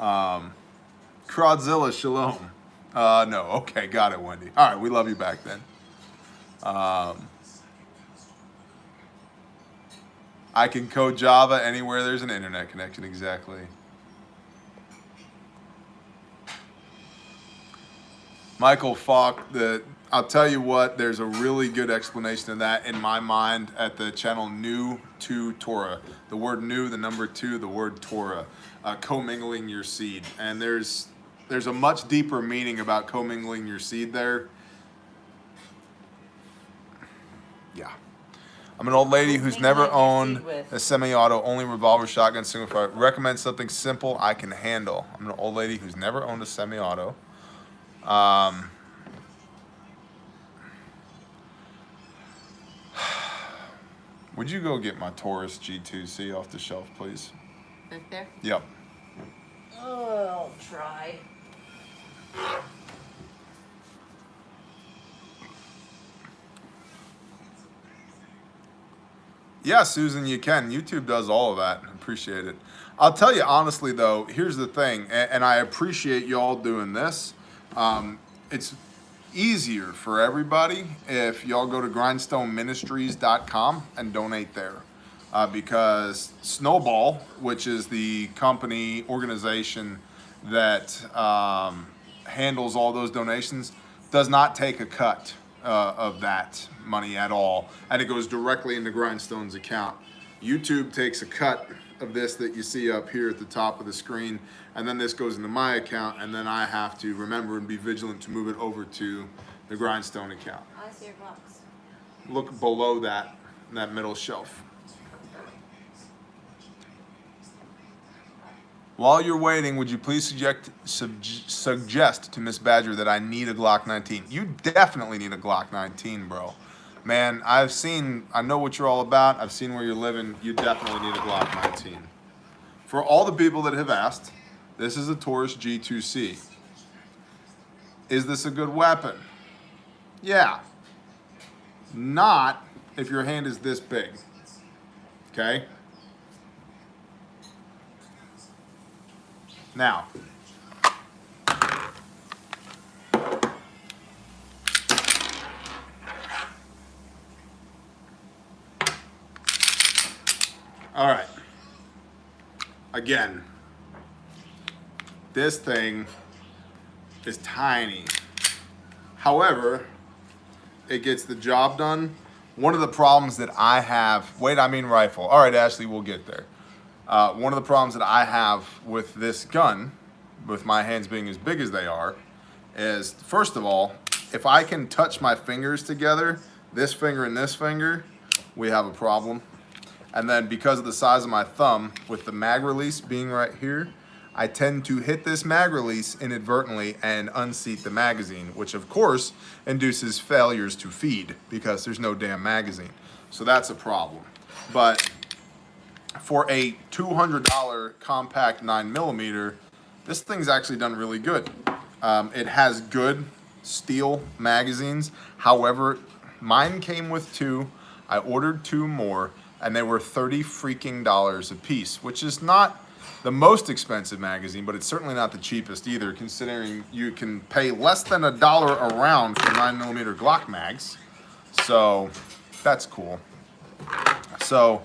Crowdzilla, shalom. No, okay, got it, Wendy. All right, we love you back then. I can code Java anywhere there's an internet connection, exactly. Michael Falk, I'll tell you what, there's a really good explanation of that in my mind at the channel New to Torah. The word new, the number 2, the word Torah, commingling your seed. And there's a much deeper meaning about commingling your seed there. Yeah. I'm an old lady who's never owned a semi-auto, only revolver, shotgun, single fire. Recommend something simple I can handle. I'm an old lady who's never owned a semi-auto. Would you go get my Taurus G2C off the shelf, please? Right there? Yep. Oh, I'll try. Yeah, Susan, you can. YouTube does all of that. Appreciate it. I'll tell you honestly, though, here's the thing, and I appreciate y'all doing this. It's easier for everybody if y'all go to grindstoneministries.com and donate there. Because Snowball, which is the company organization that handles all those donations, does not take a cut of that money at all, and it goes directly into Grindstone's account. YouTube takes a cut of this that you see up here at the top of the screen, and then this goes into my account, and then I have to remember and be vigilant to move it over to the Grindstone account. I see your box. Look below that middle shelf. While you're waiting, would you please suggest to Miss Badger that I need a Glock 19? You definitely need a Glock 19, bro. Man, I know what you're all about. I've seen where you're living. You definitely need a Glock 19. For all the people that have asked, this is a Taurus G2C. Is this a good weapon? Yeah. Not if your hand is this big. Okay? Now, all right. Again, this thing is tiny. However, it gets the job done. One of the problems that I have, rifle. All right, Ashley, we'll get there. One of the problems that I have with this gun, with my hands being as big as they are, is, first of all, if I can touch my fingers together, this finger and this finger, we have a problem. And then because of the size of my thumb, with the mag release being right here, I tend to hit this mag release inadvertently and unseat the magazine, which of course induces failures to feed because there's no damn magazine. So that's a problem. But for a $200 compact 9mm, this thing's actually done really good. It has good steel magazines. However, mine came with 2. I ordered 2 more, and they were $30 freaking a piece, which is not the most expensive magazine, but it's certainly not the cheapest either, considering you can pay less than $1 a round for 9mm Glock mags. So that's cool. So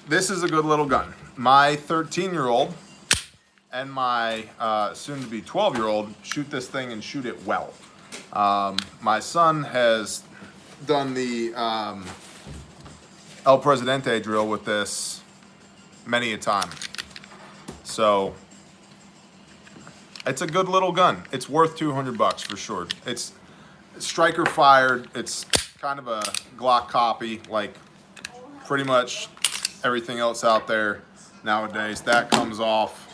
this is a good little gun. My 13-year-old and my soon-to-be 12-year-old shoot this thing and shoot it well. My son has done the El Presidente drill with this many a time. So it's a good little gun. It's worth $200 for sure. It's striker fired. It's kind of a Glock copy, like pretty much everything else out there nowadays. That comes off.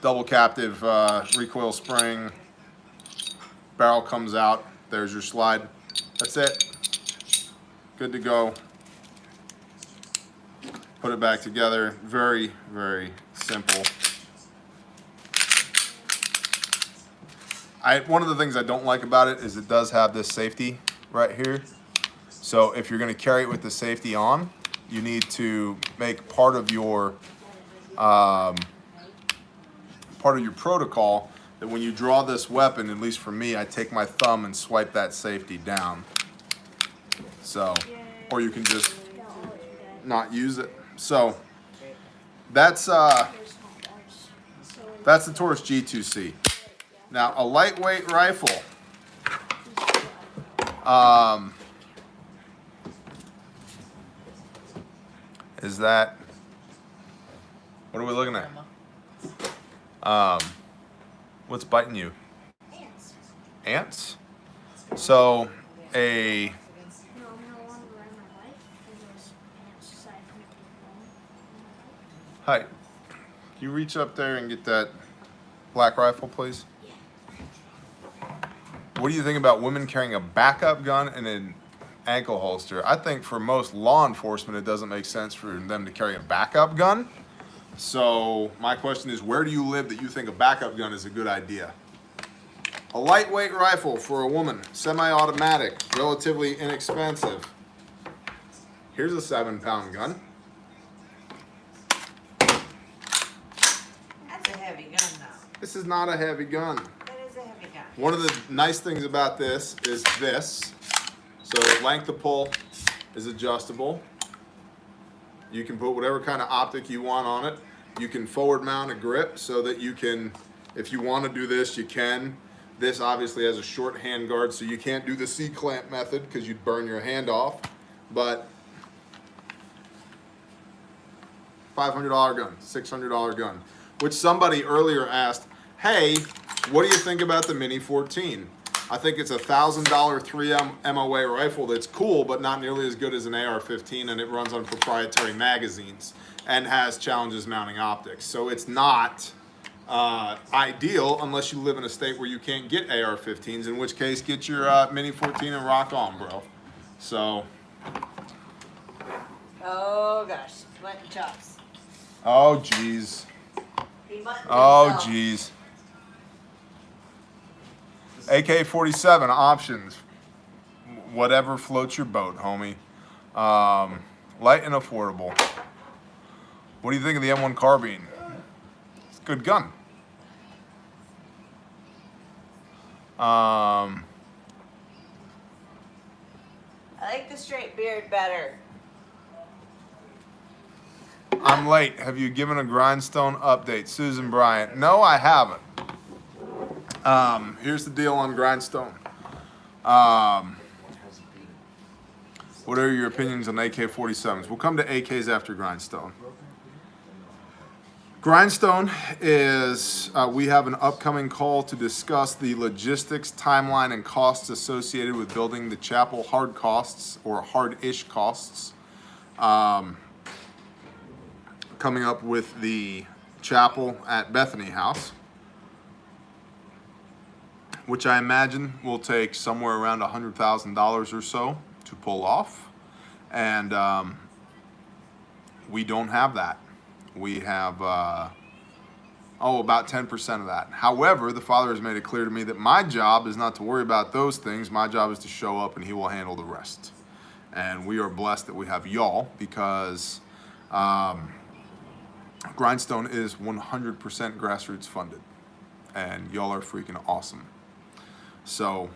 Double captive recoil spring. Barrel comes out. There's your slide. That's it. Good to go. Put it back together. Very, very simple. One of the things I don't like about it is it does have this safety right here. So if you're going to carry it with the safety on, you need to make part of your protocol that when you draw this weapon, at least for me, I take my thumb and swipe that safety down. So, or you can just not use it. So that's the Taurus G2C. Now a lightweight rifle. Is that, what are we looking at? What's biting you? Ants. Ants? So a, No, I'm no longer in my life because there's ants aside from the hi, can you reach up there and get that black rifle, please? What do you think about women carrying a backup gun and an ankle holster? I think for most law enforcement, it doesn't make sense for them to carry a backup gun. So my question is, where do you live that you think a backup gun is a good idea? A lightweight rifle for a woman, semi-automatic, relatively inexpensive. Here's a 7-pound gun. That's a heavy gun now. This is not a heavy gun. That is a heavy gun. One of the nice things about this is this. So length of pull is adjustable. You can put whatever kind of optic you want on it. You can forward mount a grip so that you can, if you want to do this, you can. This obviously has a short hand guard, so you can't do the C-clamp method because you'd burn your hand off. But $500 gun, $600 gun. Which somebody earlier asked, hey, what do you think about the Mini 14? I think it's a $1,000 3M MOA rifle that's cool, but not nearly as good as an AR-15, and it runs on proprietary magazines and has challenges mounting optics. So it's not ideal unless you live in a state where you can't get AR-15s, in which case get your Mini 14 and rock on, bro. So. Oh gosh, mutton chops. Oh, jeez. He muttoned Oh, himself. jeez. AK-47 options. Whatever floats your boat, homie. Light and affordable. What do you think of the M1 carbine? It's a good gun. I like the straight beard better. I'm late. Have you given a Grindstone update? Susan Bryant. No, I haven't. Here's the deal on Grindstone. What are your opinions on AK-47s? We'll come to AKs after Grindstone. Grindstone is, we have an upcoming call to discuss the logistics, timeline, and costs associated with building the chapel, hard costs, or hard-ish costs. Coming up with the chapel at Bethany House, which I imagine will take somewhere around $100,000 or so to pull off. And we don't have that. We have, about 10% of that. However, the Father has made it clear to me that my job is not to worry about those things. My job is to show up and He will handle the rest. And we are blessed that we have y'all, because Grindstone is 100% grassroots funded. And y'all are freaking awesome. So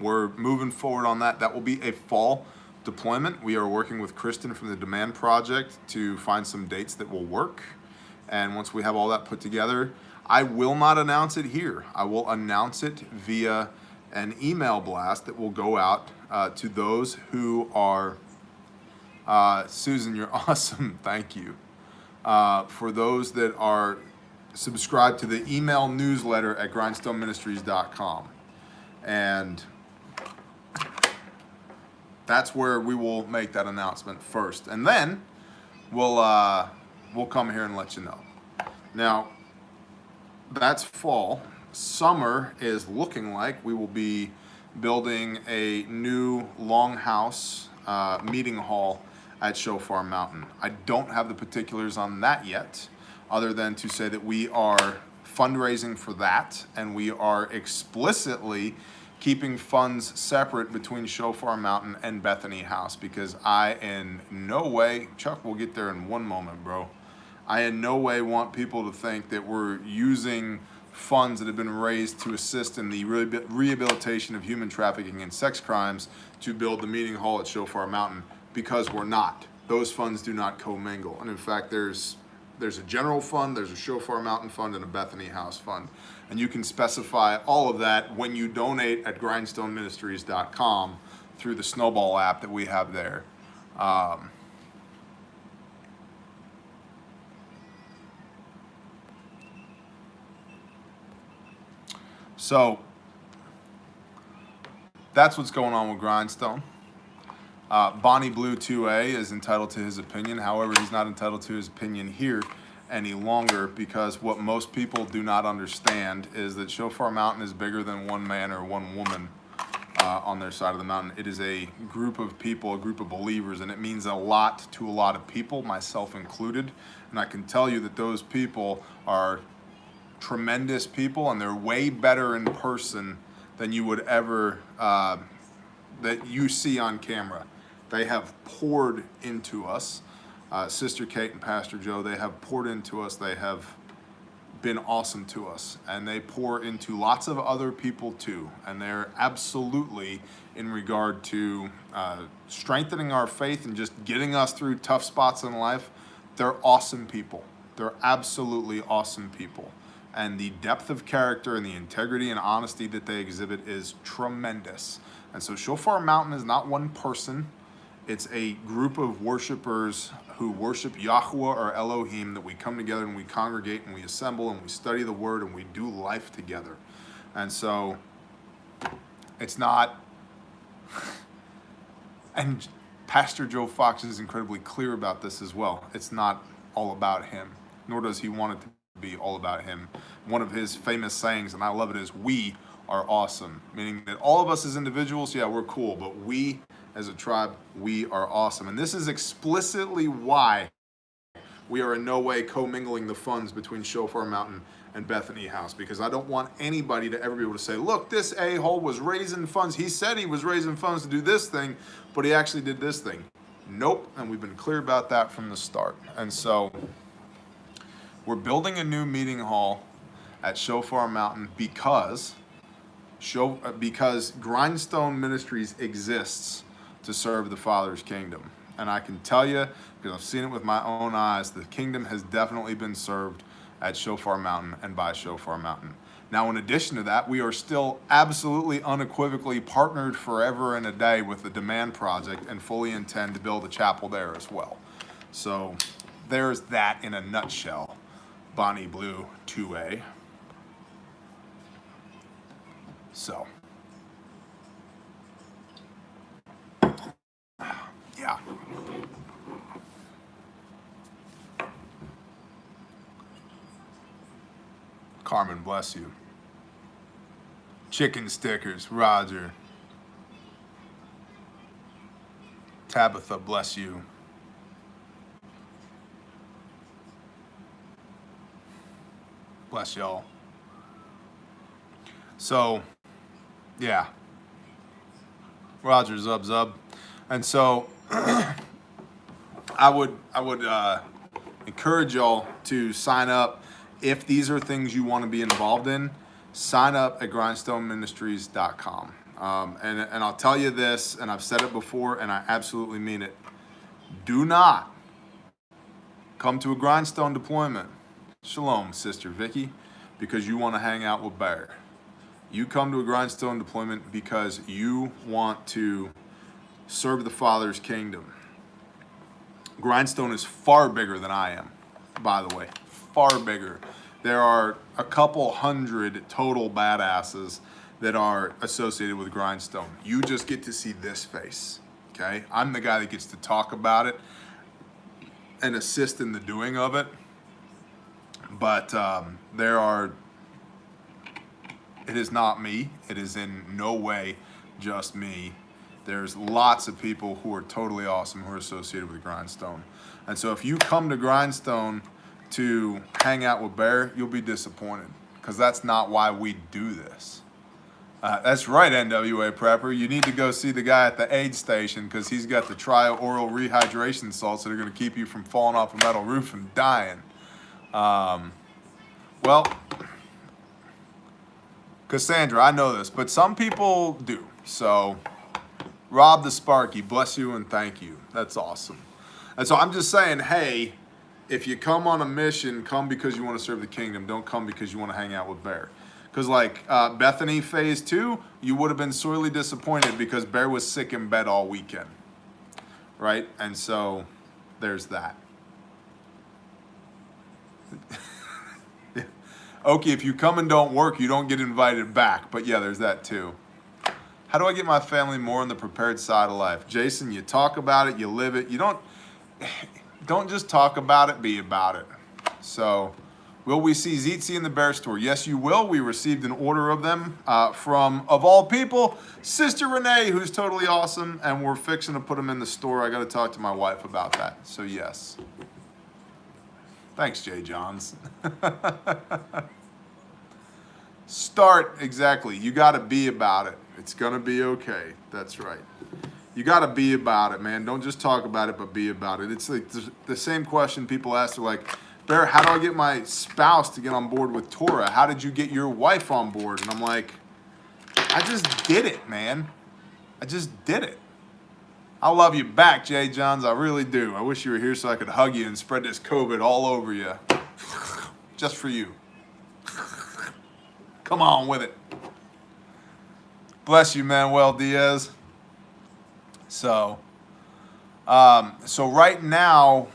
we're moving forward on that. That will be a fall deployment. We are working with Kristen from the Demand Project to find some dates that will work. And once we have all that put together, I will not announce it here. I will announce it via an email blast that will go out to those who are, Susan, you're awesome. Thank you. For those that are subscribed to the email newsletter at grindstoneministries.com. And that's where we will make that announcement first. And then we'll come here and let you know. Now, that's fall. Summer is looking like we will be building a new longhouse meeting hall at Shofar Mountain. I don't have the particulars on that yet, other than to say that we are fundraising for that, and we are explicitly keeping funds separate between Shofar Mountain and Bethany House, because I in no way, Chuck will get there in one moment, bro, I in no way want people to think that we're using funds that have been raised to assist in the rehabilitation of human trafficking and sex crimes to build the meeting hall at Shofar Mountain, because we're not. Those funds do not commingle. And in fact, there's a general fund, there's a Shofar Mountain fund, and a Bethany House fund. And you can specify all of that when you donate at grindstoneministries.com through the Snowball app that we have there. So that's what's going on with Grindstone. Bonnie Blue 2A is entitled to his opinion. However, he's not entitled to his opinion here any longer, because what most people do not understand is that Shofar Mountain is bigger than one man or one woman on their side of the mountain. It is a group of people, a group of believers, and it means a lot to a lot of people, myself included. And I can tell you that those people are tremendous people, and they're way better in person than you would ever, that you see on camera. They have poured into us. Sister Kate and Pastor Joe, they have poured into us. They have been awesome to us. And they pour into lots of other people too. And they're absolutely, in regard to strengthening our faith and just getting us through tough spots in life, they're awesome people. They're absolutely awesome people. And the depth of character and the integrity and honesty that they exhibit is tremendous. And so Shofar Mountain is not one person. It's a group of worshipers who worship Yahweh or Elohim, that we come together and we congregate and we assemble and we study the word and we do life together. And so it's not, and Pastor Joe Fox is incredibly clear about this as well. It's not all about him, nor does he want it to be all about him. One of his famous sayings, and I love it, is "we are awesome," meaning that all of us as individuals, yeah, we're cool, but we as a tribe, we are awesome. And this is explicitly why we are in no way commingling the funds between Shofar Mountain and Bethany House, because I don't want anybody to ever be able to say, look, this a-hole was raising funds. He said he was raising funds to do this thing, but he actually did this thing. Nope, and we've been clear about that from the start. And so we're building a new meeting hall at Shofar Mountain because Grindstone Ministries exists to serve the Father's kingdom. And I can tell you, because I've seen it with my own eyes, the kingdom has definitely been served at Shofar Mountain and by Shofar Mountain. Now, in addition to that, we are still absolutely unequivocally partnered forever and a day with the Demand Project and fully intend to build a chapel there as well. So there's that in a nutshell. Bonnie Blue 2A. So, yeah. Carmen, bless you. Chicken stickers, Roger. Tabitha, bless you. Bless y'all. So, yeah. Roger, zub zub. And so I would encourage y'all to sign up. If these are things you want to be involved in, sign up at grindstoneministries.com. And I'll tell you this, and I've said it before, and I absolutely mean it. Do not come to a Grindstone deployment, shalom, Sister Vicky, because you want to hang out with Bear. You come to a Grindstone deployment because you want to serve the Father's kingdom. Grindstone is far bigger than I am, by the way. Far bigger. There are a couple hundred total badasses that are associated with Grindstone. You just get to see this face, okay? I'm the guy that gets to talk about it and assist in the doing of it. But it is not me. It is in no way just me. There's lots of people who are totally awesome who are associated with Grindstone. And so if you come to Grindstone to hang out with Bear, you'll be disappointed, because that's not why we do this. That's right, NWA Prepper. You need to go see the guy at the aid station, because he's got the tri-oral rehydration salts that are going to keep you from falling off a metal roof and dying. Well, Cassandra, I know this, but some people do. So, Rob the Sparky, bless you and thank you. That's awesome. And so I'm just saying, hey, if you come on a mission, come because you want to serve the kingdom. Don't come because you want to hang out with Bear. Because like Bethany Phase 2, you would have been sorely disappointed because Bear was sick in bed all weekend. Right? And so there's that. Okay, if you come and don't work, you don't get invited back. But yeah, there's that too. How do I get my family more on the prepared side of life? Jason, you talk about it, you live it. You don't just talk about it, be about it. So, will we see Zitzi in the Bear store? Yes, you will. We received an order of them from, of all people, Sister Renee, who's totally awesome, and we're fixing to put them in the store. I got to talk to my wife about that. So, yes. Thanks, Jay Johns. Start, exactly. You got to be about it. It's going to be okay. That's right. You got to be about it, man. Don't just talk about it, but be about it. It's like the same question people ask. They're like, Bear, how do I get my spouse to get on board with Torah? How did you get your wife on board? And I'm like, I just did it, man. I just did it. I love you back, Jay Johns. I really do. I wish you were here so I could hug you and spread this COVID all over you. Just for you. Come on with it. Bless you, Manuel Diaz. So right now,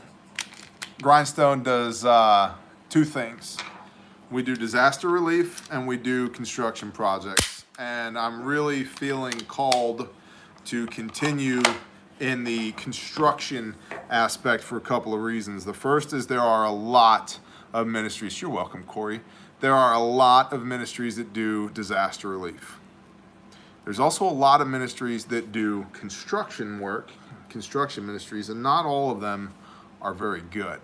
Grindstone does two things. We do disaster relief and we do construction projects. And I'm really feeling called to continue in the construction aspect for a couple of reasons. The first is there are a lot of ministries. You're welcome, Corey. There are a lot of ministries that do disaster relief. There's also a lot of ministries that do construction work, construction ministries, and not all of them are very good.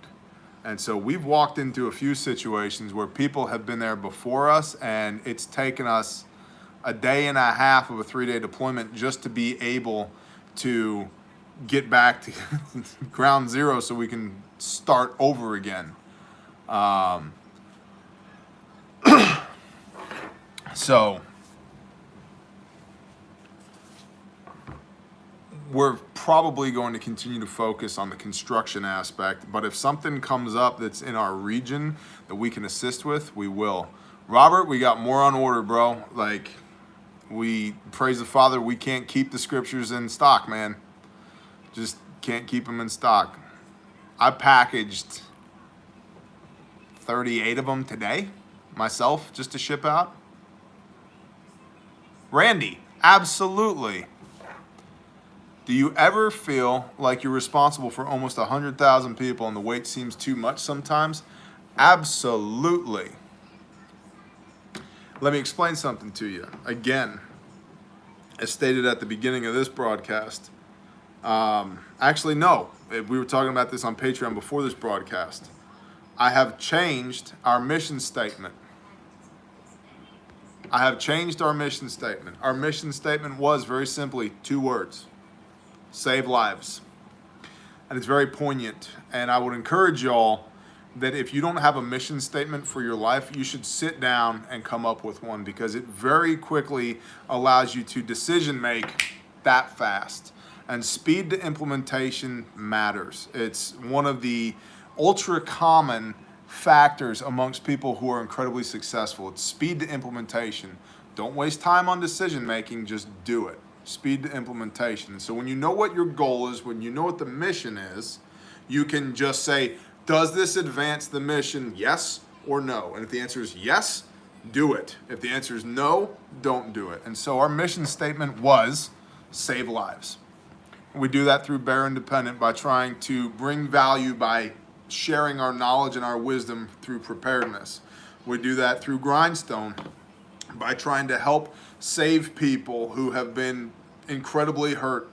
And so we've walked into a few situations where people have been there before us, and it's taken us a day and a half of a 3-day deployment just to be able to get back to ground zero so we can start over again. So we're probably going to continue to focus on the construction aspect, but if something comes up that's in our region that we can assist with, we will. Robert, we got more on order, bro. Like, we praise the Father, we can't keep the scriptures in stock, man. Just can't keep them in stock. I packaged 38 of them today, myself, just to ship out. Randy, absolutely. Do you ever feel like you're responsible for almost 100,000 people and the weight seems too much sometimes? Absolutely. Let me explain something to you. Again, as stated at the beginning of this broadcast, actually, no, we were talking about this on Patreon before this broadcast. I have changed our mission statement. Our mission statement was very simply 2 words: save lives. And it's very poignant. And I would encourage y'all that if you don't have a mission statement for your life, you should sit down and come up with one, because it very quickly allows you to decision make that fast. And speed to implementation matters. It's one of the ultra common factors amongst people who are incredibly successful. It's speed to implementation. Don't waste time on decision making, just do it. Speed to implementation. So when you know what your goal is, when you know what the mission is, you can just say, does this advance the mission, yes or no? And if the answer is yes, do it. If the answer is no, don't do it. And so our mission statement was save lives. We do that through Bear Independent by trying to bring value by sharing our knowledge and our wisdom through preparedness. We do that through Grindstone by trying to help save people who have been incredibly hurt,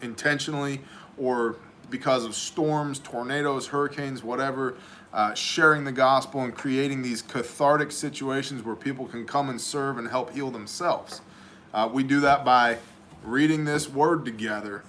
intentionally or because of storms, tornadoes, hurricanes, whatever, sharing the gospel and creating these cathartic situations where people can come and serve and help heal themselves. We do that by reading this word together.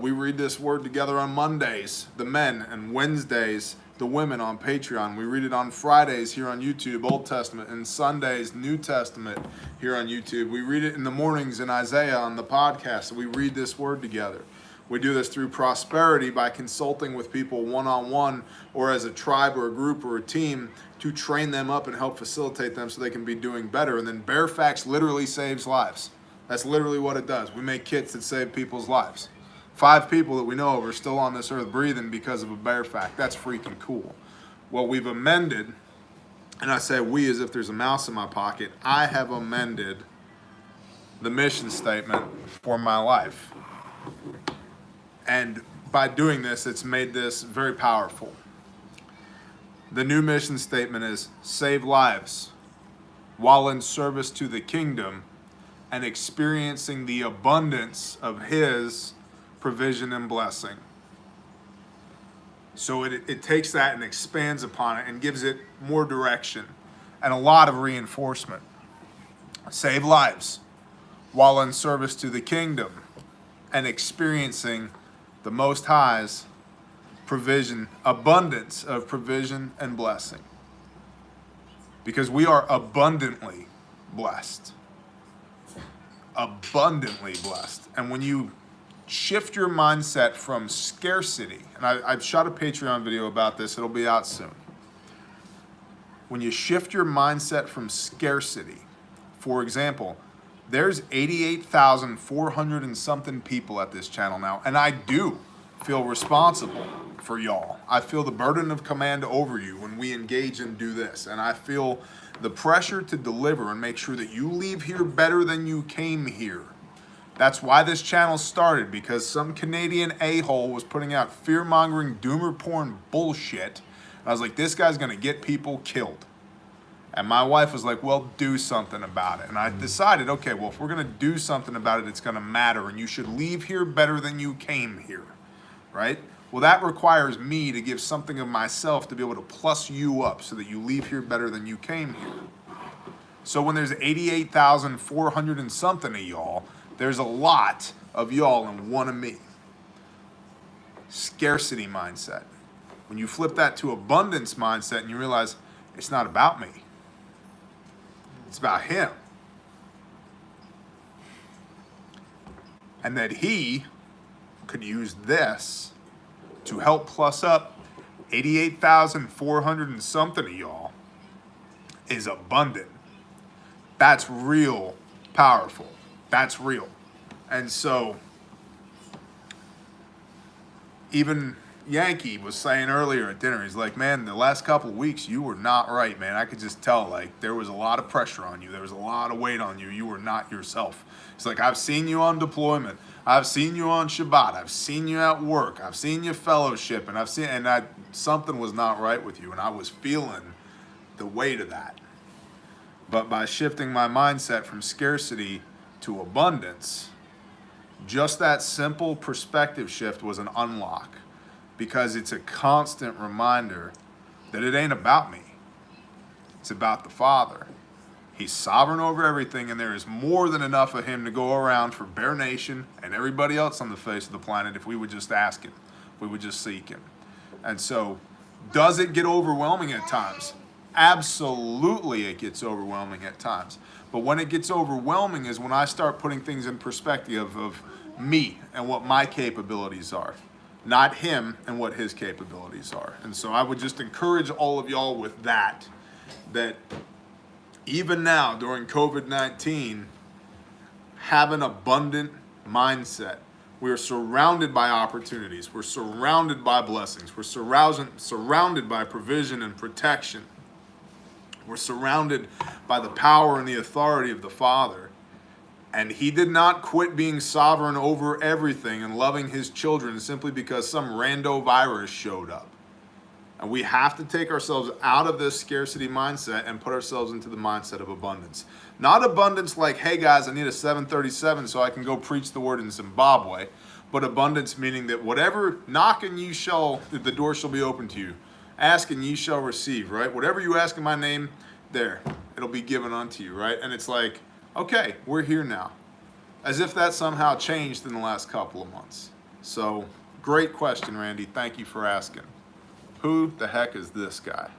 We read this word together on Mondays, the men, and Wednesdays, the women on Patreon. We read it on Fridays here on YouTube, Old Testament, and Sundays, New Testament here on YouTube. We read it in the mornings in Isaiah on the podcast. So we read this word together. We do this through prosperity by consulting with people one-on-one or as a tribe or a group or a team to train them up and help facilitate them so they can be doing better. And then Bear Facts literally saves lives. That's literally what it does. We make kits that save people's lives. 5 people that we know of are still on this earth breathing because of a Bear Fact. That's freaking cool. Well, we've amended, and I say we as if there's a mouse in my pocket, I have amended the mission statement for my life. And by doing this, it's made this very powerful. The new mission statement is save lives while in service to the kingdom and experiencing the abundance of His provision and blessing. So it takes that and expands upon it and gives it more direction and a lot of reinforcement. Save lives while in service to the kingdom and experiencing the Most High's provision, abundance of provision and blessing. Because we are abundantly blessed. Abundantly blessed. And when you shift your mindset from scarcity, and I've shot a Patreon video about this, it'll be out soon. When you shift your mindset from scarcity, for example, there's 88,400 and something people at this channel now, and I do feel responsible for y'all. I feel the burden of command over you when we engage and do this. And I feel the pressure to deliver and make sure that you leave here better than you came here. That's why this channel started, because some Canadian a-hole was putting out fear-mongering doomer porn bullshit. And I was like, this guy's gonna get people killed. And my wife was like, well, do something about it. And I decided, okay, well, if we're gonna do something about it, it's gonna matter. And you should leave here better than you came here, right? Well, that requires me to give something of myself to be able to plus you up so that you leave here better than you came here. So when there's 88,400 and something of y'all, there's a lot of y'all and one of me. Scarcity mindset. When you flip that to abundance mindset and you realize it's not about me, it's about him. And that he could use this to help plus up 88,400 and something of y'all is abundant. That's real powerful. That's real. And so even Yankee was saying earlier at dinner, he's like, man, the last couple of weeks, you were not right, man. I could just tell, like, there was a lot of pressure on you. There was a lot of weight on you. You were not yourself. It's like, I've seen you on deployment. I've seen you on Shabbat. I've seen you at work. I've seen you fellowship. And something was not right with you. And I was feeling the weight of that. But by shifting my mindset from scarcity to abundance, just that simple perspective shift was an unlock. Because it's a constant reminder that it ain't about me. It's about the Father. He's sovereign over everything, and there is more than enough of him to go around for Bear Nation and everybody else on the face of the planet if we would just ask him, if we would just seek him. And so, does it get overwhelming at times? Absolutely it gets overwhelming at times. But when it gets overwhelming is when I start putting things in perspective of me and what my capabilities are. Not him and what his capabilities are. And so I would just encourage all of y'all with that even now during COVID-19, have an abundant mindset. We're surrounded by opportunities. We're surrounded by blessings. We're surrounded by provision and protection. We're surrounded by the power and the authority of the Father. And he did not quit being sovereign over everything and loving his children simply because some rando virus showed up. And we have to take ourselves out of this scarcity mindset and put ourselves into the mindset of abundance. Not abundance like, hey guys, I need a 737 so I can go preach the word in Zimbabwe. But abundance meaning that whatever knocking the door shall be open to you. Asking ye shall receive, right? Whatever you ask in my name, there, it'll be given unto you, right? And it's like, okay, we're here now. As if that somehow changed in the last couple of months. So, great question, Randy. Thank you for asking. Who the heck is this guy?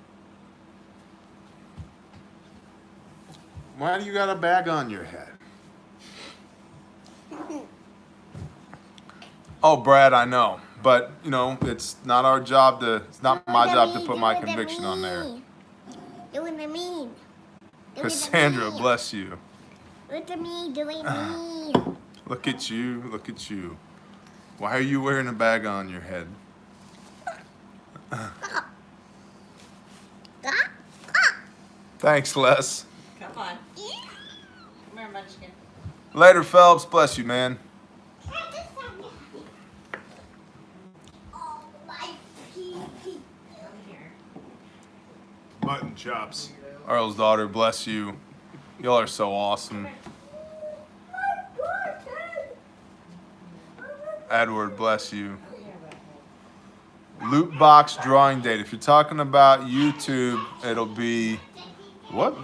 Why do you got a bag on your head? Oh, Brad, I know. But, you know, it's not our job it's not my job to put my conviction on there. Doing the mean. Cassandra, bless you. Look at me doing me. Look at you, look at you. Why are you wearing a bag on your head? Thanks, Les. Come on. Come here, Munchkin. Later, Phelps. Bless you, man. Oh, my pee. Come here. Mutton chops. Earl's daughter, bless you. Y'all are so awesome. Edward, bless you. Loot box drawing date. If you're talking about YouTube, it'll be what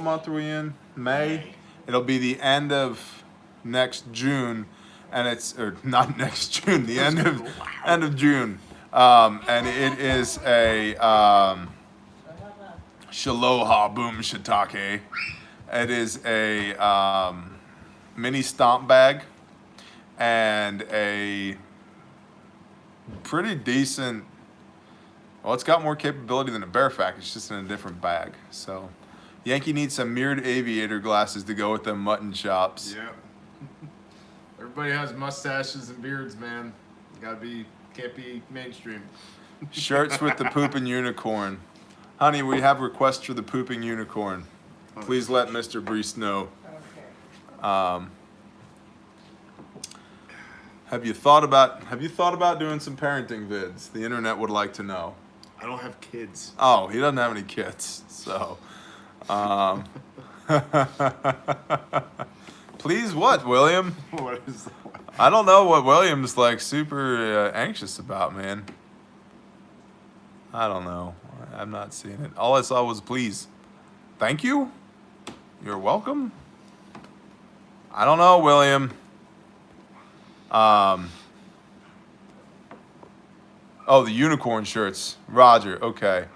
month are we in? May. It'll be the end of next June, and not next June. The end of June, and it is a Shaloha Boom Shiitake. It is a mini stomp bag and a pretty decent, well, it's got more capability than a Bearfack. It's just in a different bag. So Yankee needs some mirrored aviator glasses to go with them mutton chops. Yep. Everybody has mustaches and beards, man. You gotta be Can't be mainstream. Shirts with the pooping unicorn. Honey, we have requests for the pooping unicorn. Please let Mr. Brees know. Have you thought about doing some parenting vids? The internet would like to know. I don't have kids. Oh, he doesn't have any kids, so. Please, what, William? What is that? I don't know what William's like super anxious about, man. I don't know. I'm not seeing it. All I saw was please. Thank you. You're welcome. I don't know, William. Oh, the unicorn shirts. Roger, okay.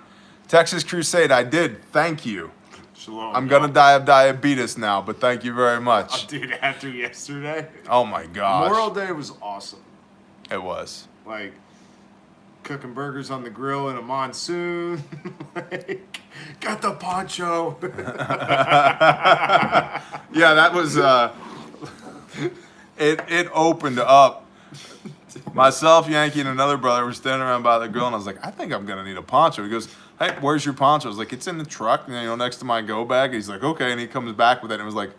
Texas Crusade, I did. Thank you. Shalom. I'm gonna die of diabetes now, but thank you very Oh, much. dude, after yesterday, Oh my gosh. Memorial Day was awesome. It was. Like, cooking burgers on the grill in a monsoon. Like, got the poncho. Yeah, that was it opened up. Myself, Yankee, and another brother were standing around by the grill, and I was like, I think I'm gonna need a poncho. He goes, hey, where's your poncho? I was like, it's in the truck, you know, next to my go bag. He's like, okay, and he comes back with it, and it was like,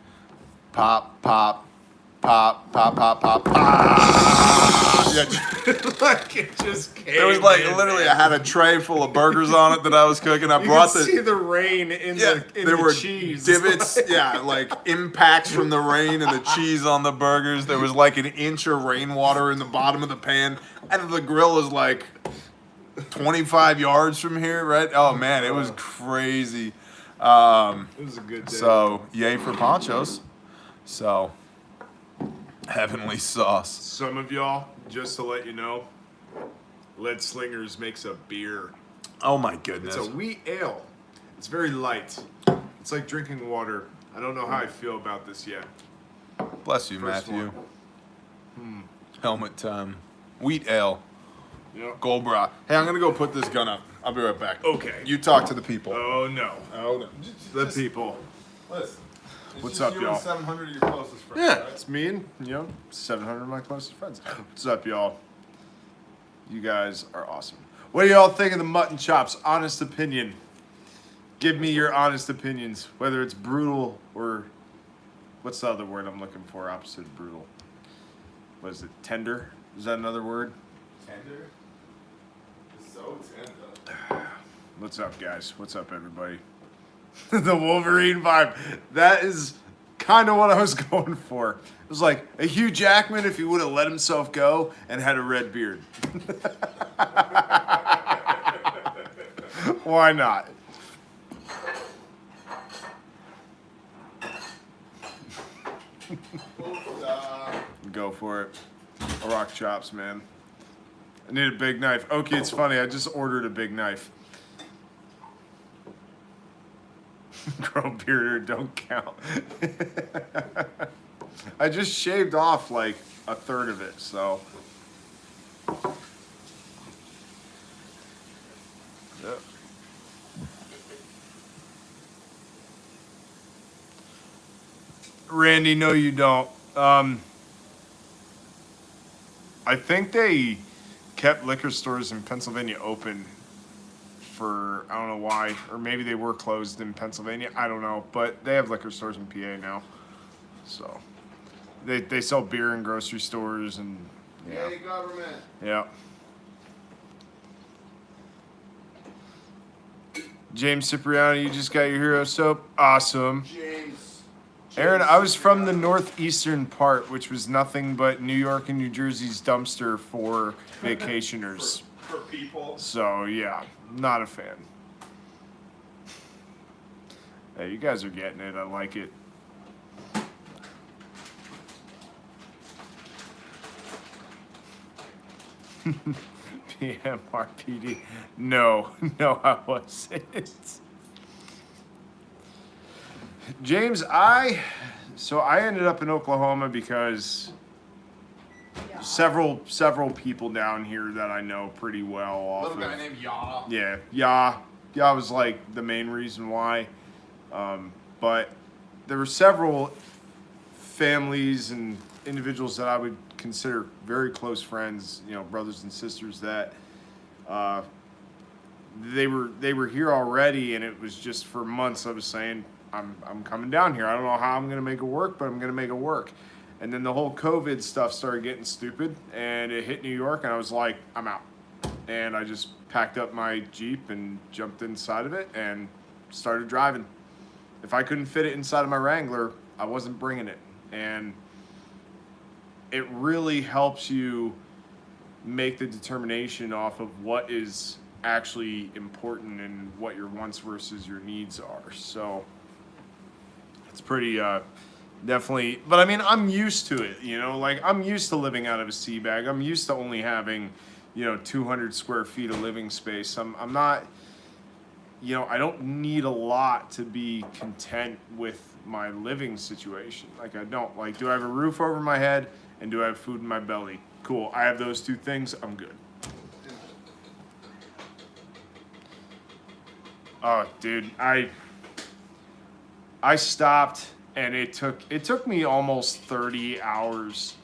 pop, pop, pop, pop, pop, pop, pop. Yeah, Like, it just came. it was like in, literally, man. I had a tray full of burgers on it that I was cooking. I You brought could the see the rain in yeah, the there were cheese. divots, yeah, like impacts from the rain and the cheese on the burgers. There was like an inch of rainwater in the bottom of the pan, and the grill is like 25 yards from here, right? Oh man, it was crazy. It was a good day. So yay for ponchos. So heavenly sauce. Some of y'all, just to let you know, Lead Slingers makes a beer. Oh my It's goodness. a wheat ale. It's very light. It's like drinking water. I don't know how I feel about this yet. Bless you, First Matthew. one. Helmet time. Wheat ale. Yep. Gold bra. Hey, I'm gonna go put this gun up. I'll be right back. Okay. You talk to the people. Oh no. Oh no. The people. Listen. it's What's just up, you and y'all? 700 of your closest friends. Yeah, right? it's me and, 700 of my closest friends. What's up, y'all? You guys are awesome. What do y'all think of the mutton chops? Honest opinion. Give me your honest opinions, whether it's brutal or what's the other word I'm looking for? Opposite of brutal. What is it? Tender? Is that another word? Tender. So tender. What's up, guys? What's up, everybody? The Wolverine vibe. That is kind of what I was going for. It was like a Hugh Jackman if he would have let himself go and had a red beard. Why not? Go for it. I rock chops, man. I need a big knife. Okay, it's funny. I just ordered a big knife. Grow beard or don't count. I just shaved off like a third of it, so. Yep. Randy, no, you don't. I think they kept liquor stores in Pennsylvania open for, I don't know why, or maybe they were closed in Pennsylvania. I don't know, but they have liquor stores in PA now. So they sell beer in grocery stores and yeah. Yay, government. Yeah. James Cipriani, you just got your hero soap. Awesome. James. Aaron, I was from the northeastern part, which was nothing but New York and New Jersey's dumpster for vacationers. For people. So, yeah, not a fan. Hey, you guys are getting it. I like it. PMRPD. No, I wasn't. James, I ended up in Oklahoma because several people down here that I know pretty well off Little guy of, named Yah. yeah was like the main reason why. But there were several families and individuals that I would consider very close friends, you know, brothers and sisters that they were here already, and it was just for months I was saying, I'm coming down here. I don't know how I'm gonna make it work, but I'm gonna make it work. And then the whole COVID stuff started getting stupid, and it hit New York, and I was like, I'm out. And I just packed up my Jeep and jumped inside of it and started driving. If I couldn't fit it inside of my Wrangler, I wasn't bringing it. And it really helps you make the determination off of what is actually important and what your wants versus your needs are. So it's pretty definitely, but I mean, I'm used to it, you know, like I'm used to living out of a sea bag. I'm used to only having, you know, 200 square feet of living space. I'm not, you know, I don't need a lot to be content with my living situation. Like I don't, like, do I have a roof over my head and do I have food in my belly? Cool. I have those two things. I'm good. Oh, dude, I stopped, and it took me almost 30 hours,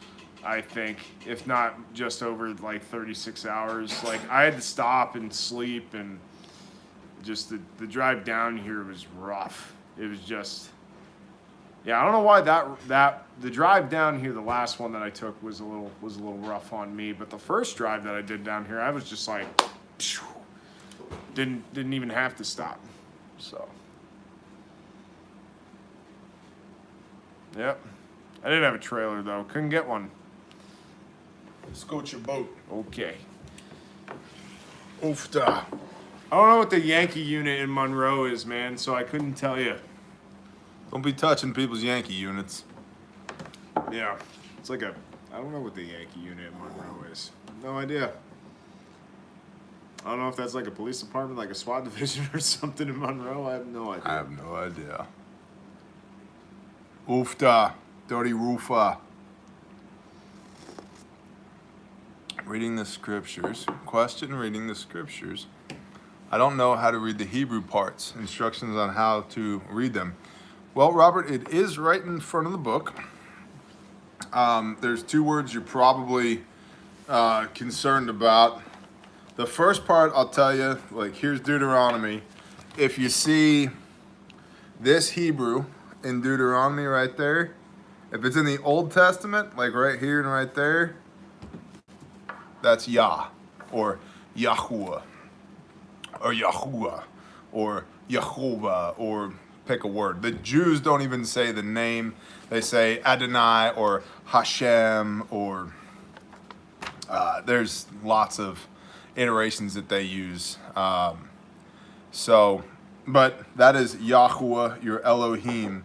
I think, if not just over like 36 hours. Like I had to stop and sleep, and just the drive down here was rough. It was just, yeah, I don't know why that the drive down here, the last one that I took was a little rough on me, but the first drive that I did down here, I was just like, phew, didn't even have to stop. So, yep. I didn't have a trailer though. Couldn't get one. Scoot your boat. Okay. Oofda. I don't know what the Yankee unit in Monroe is, man, so I couldn't tell you. Don't be touching people's Yankee units. Yeah. It's like I don't know what the Yankee unit in Monroe is. No idea. I don't know if that's like a police department, like a SWAT division or something in Monroe. I have no idea. I have no idea. Oofda. Dirty roofa. Reading the scriptures. Question, reading the scriptures. I don't know how to read the Hebrew parts. Instructions on how to read them. Well, Robert, it is right in front of the book. There's two words you're probably concerned about. The first part, I'll tell you, like, here's Deuteronomy. If you see this Hebrew in Deuteronomy right there, if it's in the Old Testament, like right here and right there, that's Yah, or Yahuwah, or Yahuwah, or Yehovah, or pick a word. The Jews don't even say the name. They say Adonai, or Hashem, or there's lots of iterations that they use. But that is Yahuwah, your Elohim,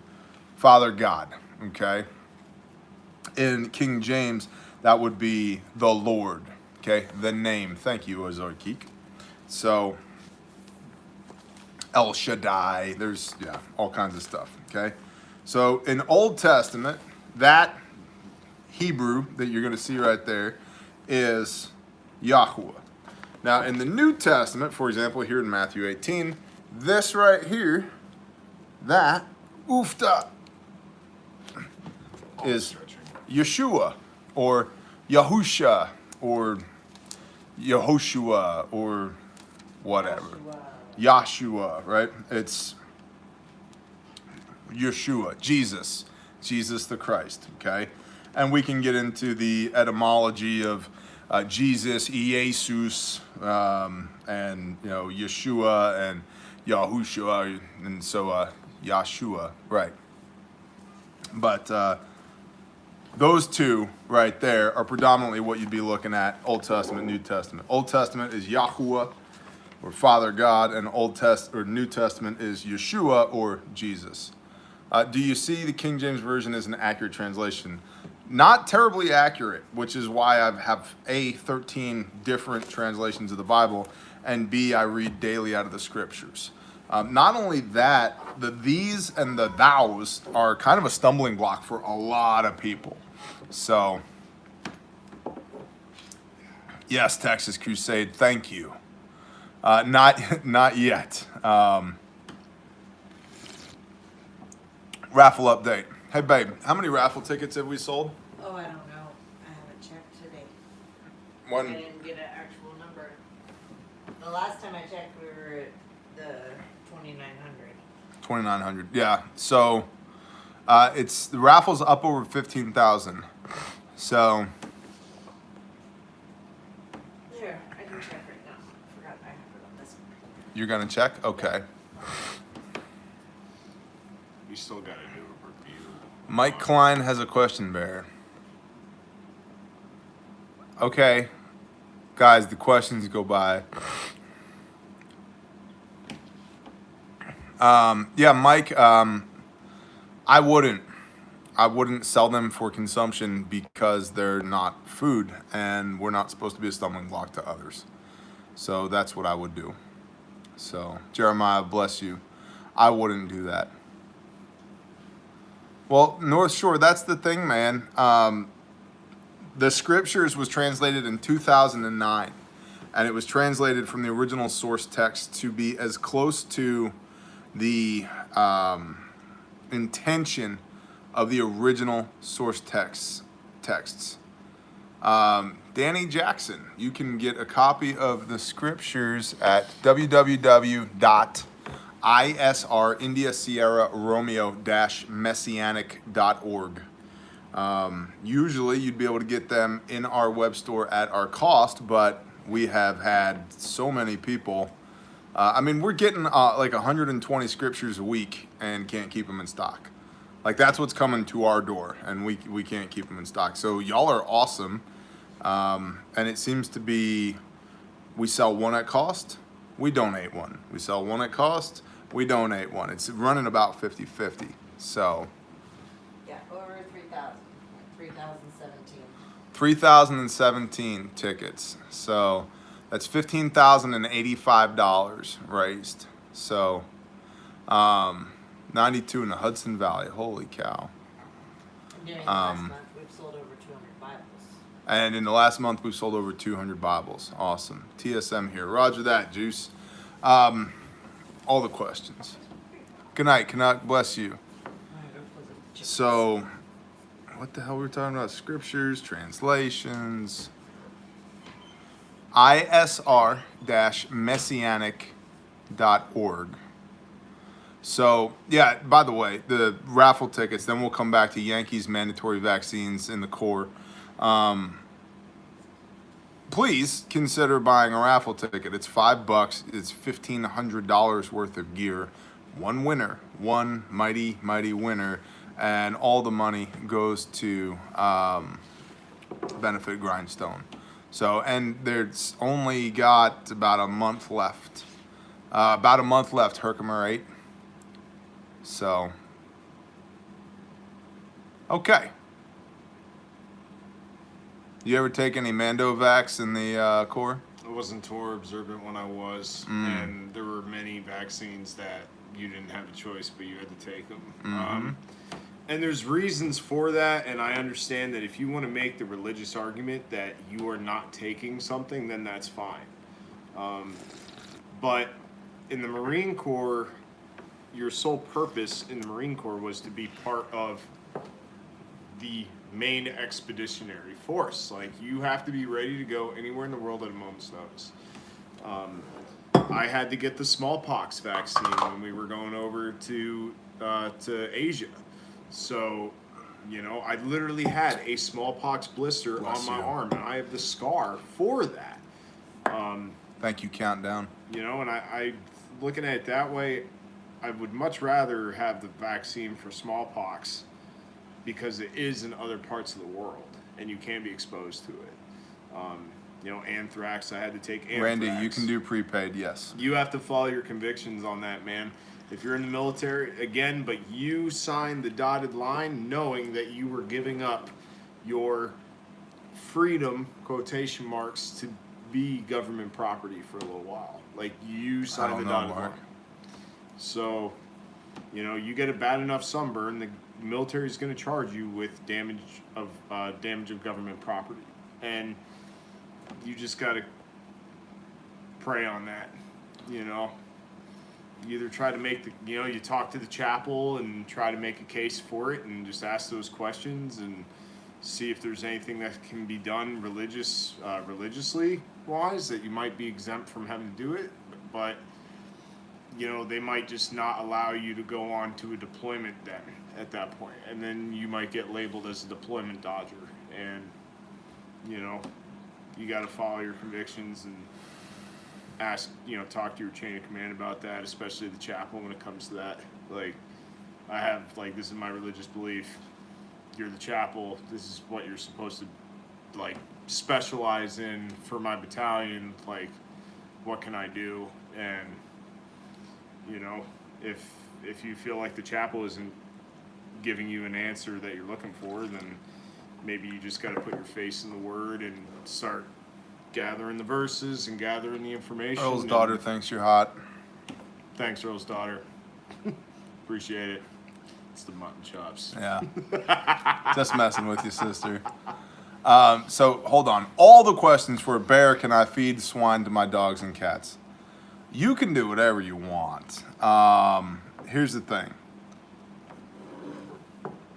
Father God, okay? In King James, that would be the Lord, okay? The name. Thank you, Ozorkik. So, El Shaddai, there's, yeah, all kinds of stuff, okay? So, in Old Testament, that Hebrew that you're going to see right there is Yahuwah. Now, in the New Testament, for example, here in Matthew 18, this right here, that, oofta, is Yeshua, or Yahusha, or Yehoshua, or whatever. Yahshua, right? It's Yeshua, Jesus the Christ, okay? And we can get into the etymology of Jesus, Jesus, and, you know, Yeshua and Yahushua, and so Yahshua, right? But those two right there are predominantly what you'd be looking at, Old Testament, New Testament. Old Testament is Yahuwah, or Father God, and New Testament is Yeshua, or Jesus. Do you see the King James Version as an accurate translation? Not terribly accurate, which is why I have A, 13 different translations of the Bible, and B, I read daily out of the scriptures. Not only that, the these and the thous are kind of a stumbling block for a lot of people. So, yes, Texas Crusade, thank you. Not yet. Raffle update. Hey, babe, how many raffle tickets have we sold? Oh, I don't know. I haven't checked. I When didn't get an actual number. The last time I checked, we were at the 2,900. 2,900. Yeah. So it's the raffle's up over 15,000. So There, I can check right now. Forgot I have it on this one. you're gonna check? Okay. You still got to do a review. Mike Klein has a question, Bear. Okay, guys, the questions go by. Yeah, Mike. I wouldn't sell them for consumption because they're not food, and we're not supposed to be a stumbling block to others. So that's what I would do. So Jeremiah, bless you. I wouldn't do that. Well, North Shore, that's the thing, man. The scriptures was translated in 2009, and it was translated from the original source text to be as close to the intention of the original source texts. Danny Jackson, you can get a copy of the scriptures at www.ISR India Sierra Romeo Messianic.org. Usually you'd be able to get them in our web store at our cost, but we have had so many people. I mean, we're getting like 120 scriptures a week and can't keep them in stock. Like that's what's coming to our door, and we can't keep them in stock. So y'all are awesome. And it seems to be, we sell one at cost, we donate one. We sell one at cost, we donate one. It's running about 50-50. So Yeah, over 3,000. 3,017. 3,017 tickets. So that's $15,085 raised. So 92 in the Hudson Valley. Holy cow. During the last month, we've sold over 200 Bibles. And in the last month, we've sold over 200 Bibles. Awesome. TSM here. Roger that, Juice. All the questions. Good night. Canuck. Bless you. So, what the hell were we talking about? Scriptures, translations. ISR-messianic.org. So, yeah, by the way, the raffle tickets, then we'll come back to Yankees mandatory vaccines in the core. Please consider buying a raffle ticket. It's $5. It's $1,500 worth of gear. One winner, one mighty, mighty winner. And all the money goes to benefit Grindstone. So, and there's only got about a month left. Herkimer 8. So, okay. You ever take any Mando vax in the Corps? I wasn't Torah observant when I was, and there were many vaccines that you didn't have a choice, but you had to take them. And there's reasons for that, and I understand that if you want to make the religious argument that you are not taking something, then that's fine. But in the Marine Corps, your sole purpose in the Marine Corps was to be part of the main expeditionary force. Like, you have to be ready to go anywhere in the world at a moment's notice. I had to get the smallpox vaccine when we were going over to Asia. So, you know, I literally had a smallpox blister on my arm, and I have the scar for that. Thank you, Countdown. You know, and I looking at it that way, I would much rather have the vaccine for smallpox because it is in other parts of the world, and you can be exposed to it. You know, anthrax, I had to take anthrax. Randy, you can do prepaid, yes. You have to follow your convictions on that, man. If you're in the military, again, but you signed the dotted line knowing that you were giving up your freedom, quotation marks, to be government property for a little while. Like, you signed the dotted line. So, you know, you get a bad enough sunburn, the military is going to charge you with damage of government property. And you just got to pray on that, you know. You either try to make you talk to the chapel and try to make a case for it and just ask those questions and see if there's anything that can be done religiously wise that you might be exempt from having to do it, but you know, they might just not allow you to go on to a deployment then at that point, and then you might get labeled as a deployment dodger, and you know, you got to follow your convictions and ask, you know, talk to your chain of command about that, especially the chaplain when it comes to that. Like, I have, like, this is my religious belief. You're the chapel. This is what you're supposed to, like, specialize in for my battalion. Like, what can I do? And, you know, if you feel like the chapel isn't giving you an answer that you're looking for, then maybe you just got to put your face in the word and start gathering the verses and gathering the information. Earl's daughter thinks you're hot. Thanks, Earl's daughter. Appreciate it. It's the mutton chops. Yeah. Just messing with you, sister. So hold on. All the questions for bear, can I feed swine to my dogs and cats? You can do whatever you want. Here's the thing.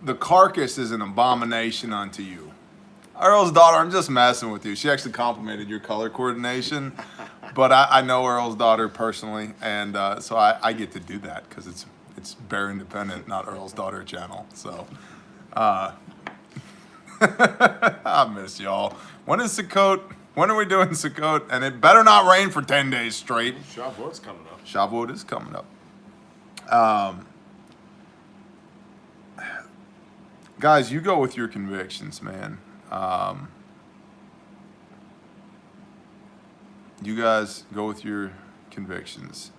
The carcass is an abomination unto you. Earl's daughter, I'm just messing with you. She actually complimented your color coordination, but I know Earl's daughter personally, and so I get to do that because it's Bear Independent, not Earl's Daughter channel. So I miss y'all. When is Sukkot? When are we doing Sukkot? And it better not rain for 10 days straight. Shavuot's coming up. Shavuot is coming up. Guys, you go with your convictions, man. You guys go with your convictions.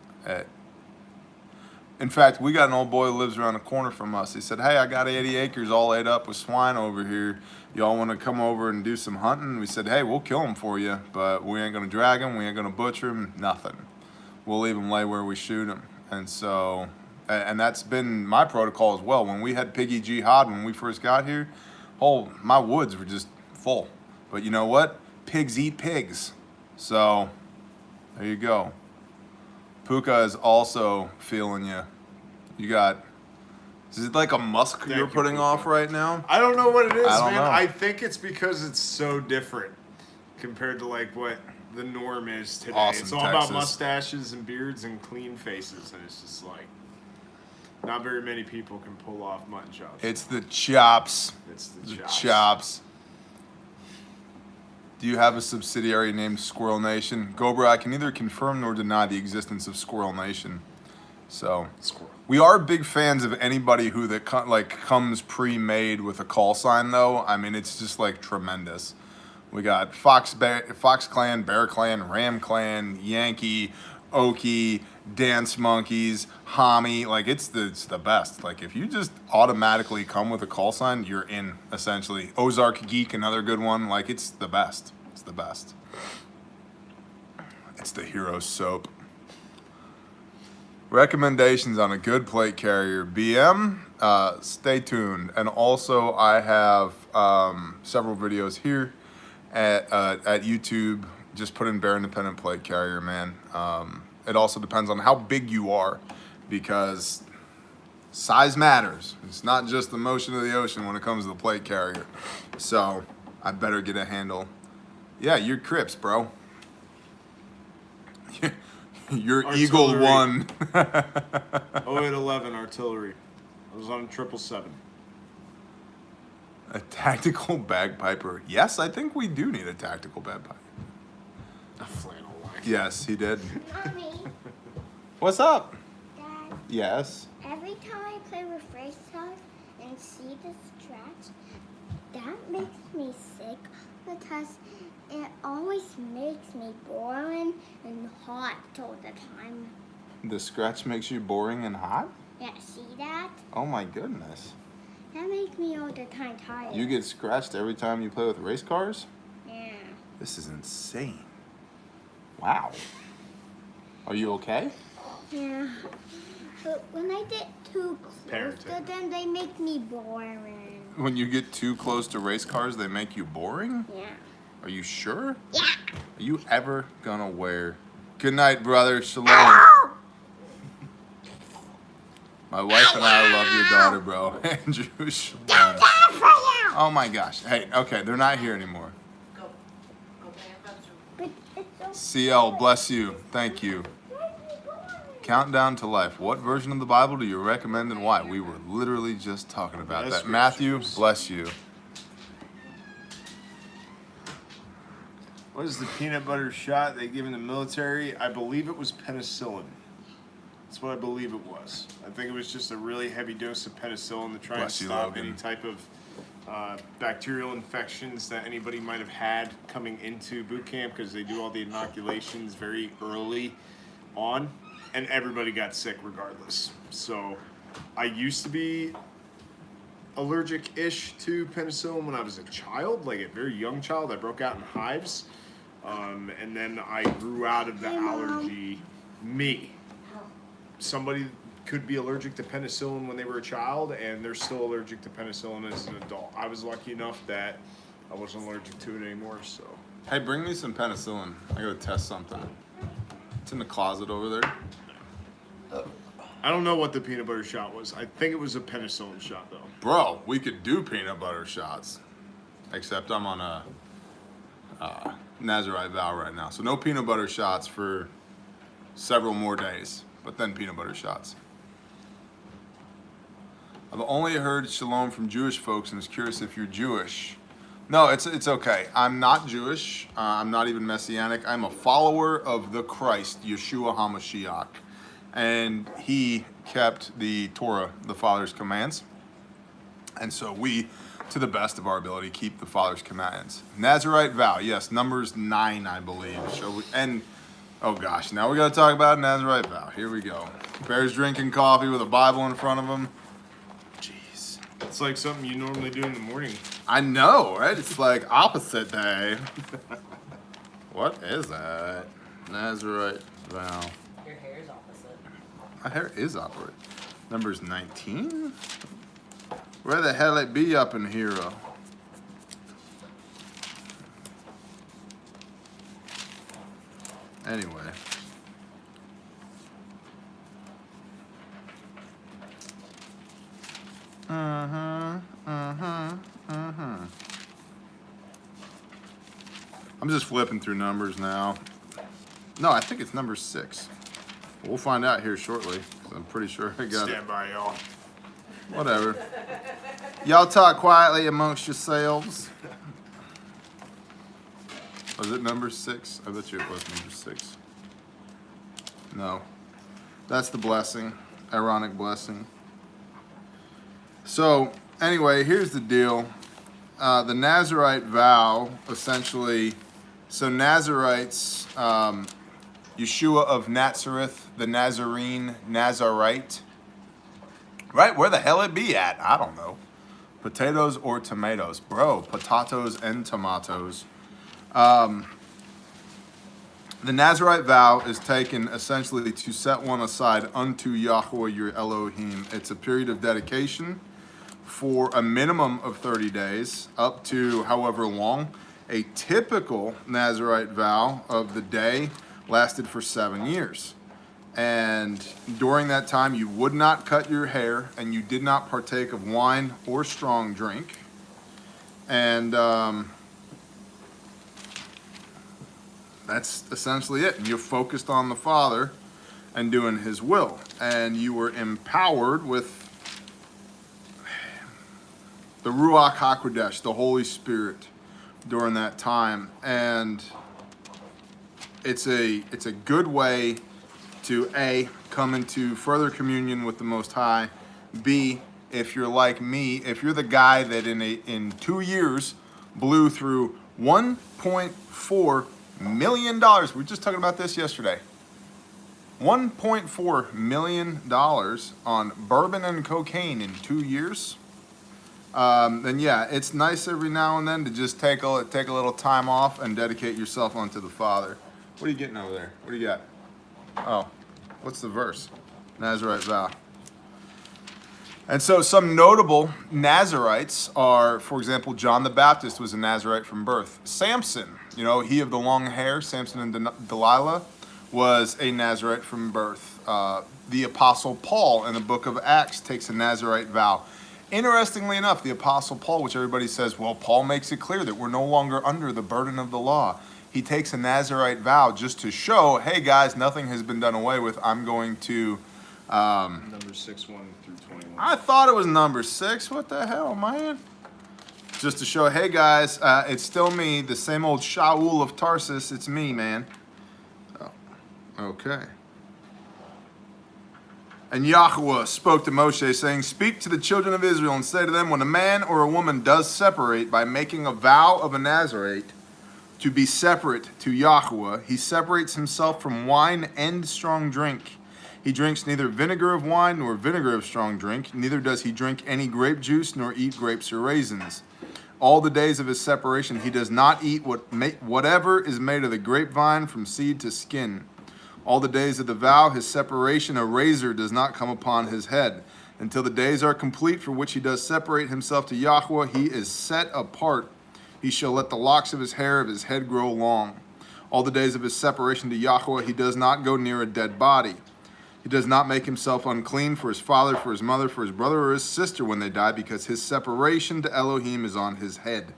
In fact, we got an old boy who lives around the corner from us. He said, hey, I got 80 acres all ate up with swine over here. Y'all want to come over and do some hunting? We said, hey, we'll kill them for you, but we ain't going to drag them. We ain't going to butcher them. Nothing. We'll leave them lay where we shoot them. And so, and that's been my protocol as well. When we had piggy jihad, when we first got here, my woods were just full. But you know what? Pigs eat pigs. So, there you go. Puka is also feeling you. You got, is it like a musk you're putting off right now? I don't know what it is, I don't man. know. I think it's because it's so different compared to like what the norm is today. Awesome, it's all Texas. about mustaches and beards and clean faces, and it's just like not very many people can pull off mutton chops. It's the chops. It's the Chops. Do you have a subsidiary named Squirrel Nation? Gobra, I can neither confirm nor deny the existence of Squirrel Nation. So, Squirrel. we are big fans of anybody who comes pre-made with a call sign, though. I mean, it's just like tremendous. We got Fox Clan, Bear Clan, Ram Clan, Yankee, Okie, Dance Monkeys, Homie. Like, it's the best. Like, if you just automatically come with a call sign, you're in, essentially. Ozark Geek, another good one. Like, it's the best. It's the best. It's the hero soap. Recommendations on a good plate carrier. BM, stay tuned. And also, I have several videos here at YouTube. Just put in Bear Independent plate carrier, man. It also depends on how big you are, because size matters. It's not just the motion of the ocean when it comes to the plate carrier. So I better get a handle. Yeah, you're Crips, bro. You're Artillery. Eagle 1. 0811 artillery. I was on 777. A tactical bagpiper. Yes, I think we do need a tactical bagpiper. A flannel line. Yes, he did. Mommy, What's up? Dad, Yes. every time I play with race cars and see the stretch, that makes me sick because it always makes me boring and hot all the time. The scratch makes you boring and hot? Yeah, see that? Oh my goodness. That makes me all the time tired. You get scratched every time you play with race cars? Yeah. This is insane. Wow. Are you okay? Yeah. But when I get too close to Parenting. them, they make me boring. When you get too close to race cars, they make you boring? Yeah. Are you sure? Yeah. Are you ever gonna wear? Good night, brother. Shalom. My wife and I love your daughter, bro. Andrew, shalom. Oh my gosh. Hey, okay, they're not here anymore. Go. Go play in the bedroom. But it's so CL, bless you. Thank you. Countdown to life. What version of the Bible do you recommend and why? We were literally just talking about Yes, that. Matthew, scriptures. bless you. What is the peanut butter shot they give in the military? I believe it was penicillin. That's what I believe it was. I think it was just a really heavy dose of penicillin to try Bless and you, stop Logan. any type of bacterial infections that anybody might have had coming into boot camp, because they do all the inoculations very early on, and everybody got sick regardless. So I used to be allergic-ish to penicillin when I was a child, like a very young child. I broke out in hives, and then I grew out of the Hey, Mom. allergy. Me. Somebody could be allergic to penicillin when they were a child, and they're still allergic to penicillin as an adult. I was lucky enough that I wasn't allergic to it anymore, so. Hey, bring me some penicillin. I gotta test something. It's in the closet over there. I don't know what the peanut butter shot was. I think it was a penicillin shot, though. Bro, we could do peanut butter shots. Except I'm on a Nazarite vow right now. So no peanut butter shots for several more days. But then peanut butter shots. I've only heard shalom from Jewish folks and was curious if you're Jewish. No, it's okay. I'm not Jewish. I'm not even Messianic. I'm a follower of the Christ, Yeshua HaMashiach. And he kept the Torah, the Father's commands. And so we, to the best of our ability, keep the Father's commands. Nazarite vow, yes, Numbers 9, I believe. Shall we? And, oh gosh, now we got to talk about Nazarite vow. Here we go. Bear's drinking coffee with a Bible in front of him. Jeez. It's like something you normally do in the morning. I know, right? It's like opposite day. What is that? Nazarite vow. Your hair is opposite. My hair is opposite. Numbers 19? Where the hell it be up in here? Anyway. I'm just flipping through numbers now. No, I think it's number 6. We'll find out here shortly. 'Cause I'm pretty sure I got it. Stand by, y'all. Whatever. Y'all talk quietly amongst yourselves. Was it number 6? I bet you it was number 6. No. That's the blessing. Ironic blessing. So, anyway, here's the deal. The Nazarite vow, essentially, so Nazarites, Yeshua of Nazareth, the Nazarene, Nazarite. Right? Where the hell it be at? I don't know. Potatoes or tomatoes? Bro, potatoes and tomatoes. The Nazarite vow is taken essentially to set one aside unto Yahweh your Elohim. It's a period of dedication for a minimum of 30 days, up to however long. A typical Nazarite vow of the day lasted for 7 years. And during that time, you would not cut your hair, and you did not partake of wine or strong drink. And that's essentially it. And you focused on the Father and doing His will. And you were empowered with the Ruach HaKodesh, the Holy Spirit, during that time. And it's a good way to A, come into further communion with the Most High. B, if you're like me, if you're the guy that in 2 years blew through $1.4 million. We were just talking about this yesterday. $1.4 million on bourbon and cocaine in 2 years. Then yeah, it's nice every now and then to just take a little time off and dedicate yourself unto the Father. What are you getting over there? What do you got? Oh, what's the verse? Nazarite vow. And so some notable Nazarites are, for example, John the Baptist was a Nazarite from birth. Samson, he of the long hair, Samson and Delilah, was a Nazarite from birth. The Apostle Paul in the book of Acts takes a Nazarite vow. Interestingly enough, the Apostle Paul, which everybody says, well, Paul makes it clear that we're no longer under the burden of the law. He takes a Nazirite vow just to show, hey guys, nothing has been done away with. I'm going to... Number 6, 1 through 21. I thought it was number 6. What the hell, man? Just to show, hey guys, it's still me, the same old Shaul of Tarsus. It's me, man. Oh, okay. And Yahweh spoke to Moshe, saying, speak to the children of Israel and say to them, when a man or a woman does separate by making a vow of a Nazirite to be separate to Yahweh, he separates himself from wine and strong drink. He drinks neither vinegar of wine nor vinegar of strong drink, neither does he drink any grape juice nor eat grapes or raisins. All the days of his separation he does not eat whatever is made of the grapevine from seed to skin. All the days of the vow, his separation, a razor does not come upon his head. Until the days are complete for which he does separate himself to Yahweh, he is set apart. He shall let the locks of his hair of his head grow long. All the days of his separation to Yahweh, he does not go near a dead body. He does not make himself unclean for his father, for his mother, for his brother, or his sister when they die, because his separation to Elohim is on his head.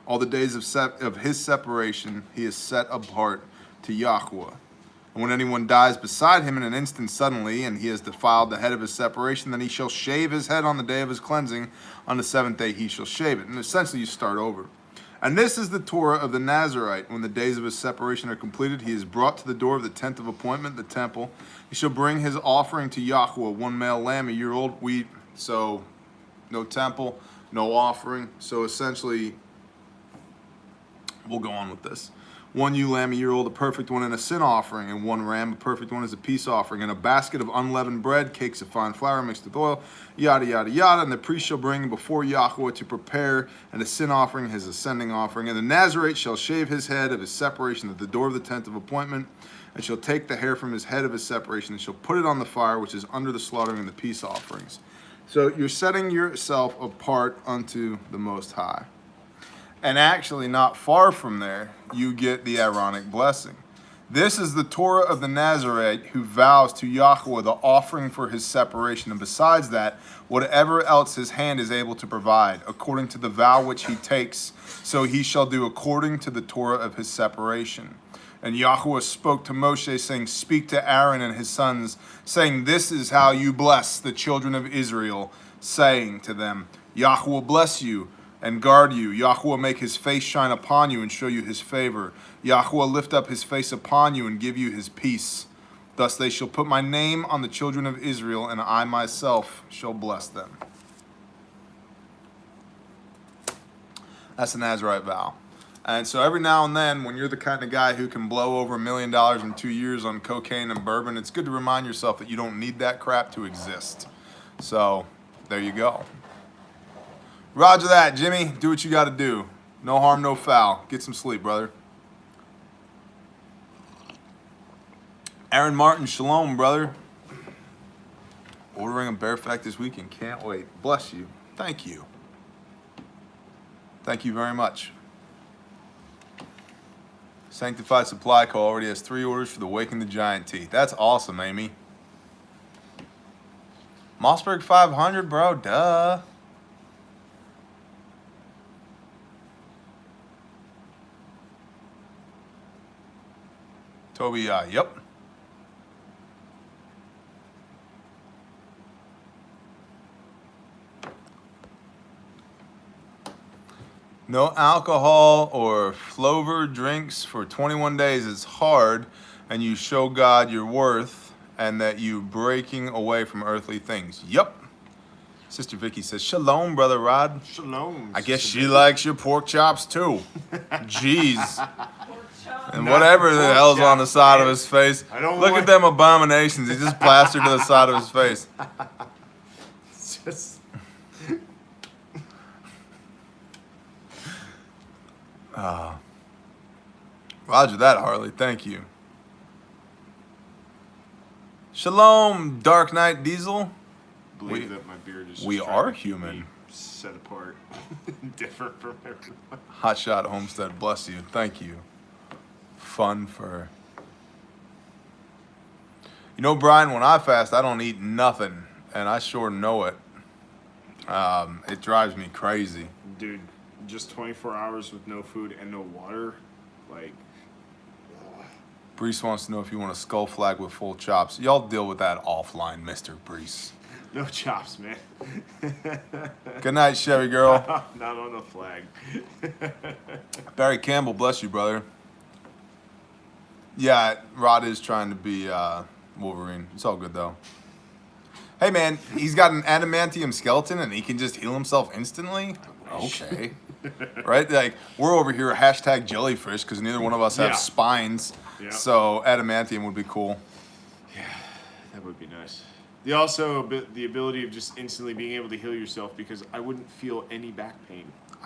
All the days of his separation, he is set apart to Yahweh. And when anyone dies beside him in an instant suddenly, and he has defiled the head of his separation, then he shall shave his head on the day of his cleansing. On the 7th day he shall shave it. And essentially you start over. And this is the Torah of the Nazirite. When the days of his separation are completed, he is brought to the door of the tent of appointment, the temple. He shall bring his offering to Yahweh, one male lamb, a year old, wheat. So no temple, no offering. So essentially, we'll go on with this. One ewe lamb, a year old, a perfect one, and a sin offering, and one ram, a perfect one, as a peace offering, and a basket of unleavened bread, cakes of fine flour mixed with oil, yada, yada, yada. And the priest shall bring before Yahweh to prepare, and a sin offering, his ascending offering. And the Nazirite shall shave his head of his separation at the door of the tent of appointment, and shall take the hair from his head of his separation, and shall put it on the fire, which is under the slaughtering and the peace offerings. So you're setting yourself apart unto the Most High. And actually, not far from there, you get the Aaronic blessing. This is the Torah of the Nazirite who vows to Yahweh the offering for his separation, and besides that, whatever else his hand is able to provide, according to the vow which he takes, so he shall do according to the Torah of his separation. And Yahweh spoke to Moshe, saying, speak to Aaron and his sons, saying, this is how you bless the children of Israel, saying to them, Yahweh bless you and guard you. Yahweh make his face shine upon you and show you his favor. Yahweh lift up his face upon you and give you his peace. Thus they shall put my name on the children of Israel, and I myself shall bless them. That's the Nazirite vow. And so every now and then, when you're the kind of guy who can blow over $1 million in 2 years on cocaine and bourbon, it's good to remind yourself that you don't need that crap to exist. So there you go. Roger that, Jimmy. Do what you got to do. No harm, no foul. Get some sleep, brother. Aaron Martin, shalom, brother. Ordering a bear fact this weekend. Can't wait. Bless you. Thank you. Thank you very much. Sanctified Supply Co. already has 3 orders for the Waking the Giant Teeth. That's awesome, Amy. Mossberg 500, bro. Duh. Toby, yep. No alcohol or flover drinks for 21 days is hard, and you show God your worth and that you breaking away from earthly things. Yep. Sister Vicky says, shalom, Brother Rod. Shalom. I guess she likes your pork chops too. Jeez. And whatever the hell's on the side of his face. Look at them abominations. He just plastered to the side of his face. It's just... Roger that, Harley. Thank you. Shalom, Dark Knight Diesel. believe that my beard is just we trying are to keep human. me set apart, different from everyone. Hotshot Homestead, bless you. Thank you. Fun for... You know, Brian, when I fast, I don't eat nothing, and I sure know it. It drives me crazy. Dude, just 24 hours with no food and no water, like. Brees wants to know if you want a skull flag with full chops. Y'all deal with that offline, Mr. Brees. No chops, man. Good night, Chevy girl. Not on the flag. Barry Campbell, bless you, brother. Yeah, Rod is trying to be Wolverine. It's all good, though. Hey, man, he's got an adamantium skeleton and he can just heal himself instantly? Okay. Right? Like, we're over here hashtag jellyfish because neither one of us have Yeah. spines. Yeah. So adamantium would be cool. Yeah, that would be nice. The ability of just instantly being able to heal yourself, because I wouldn't feel any back pain.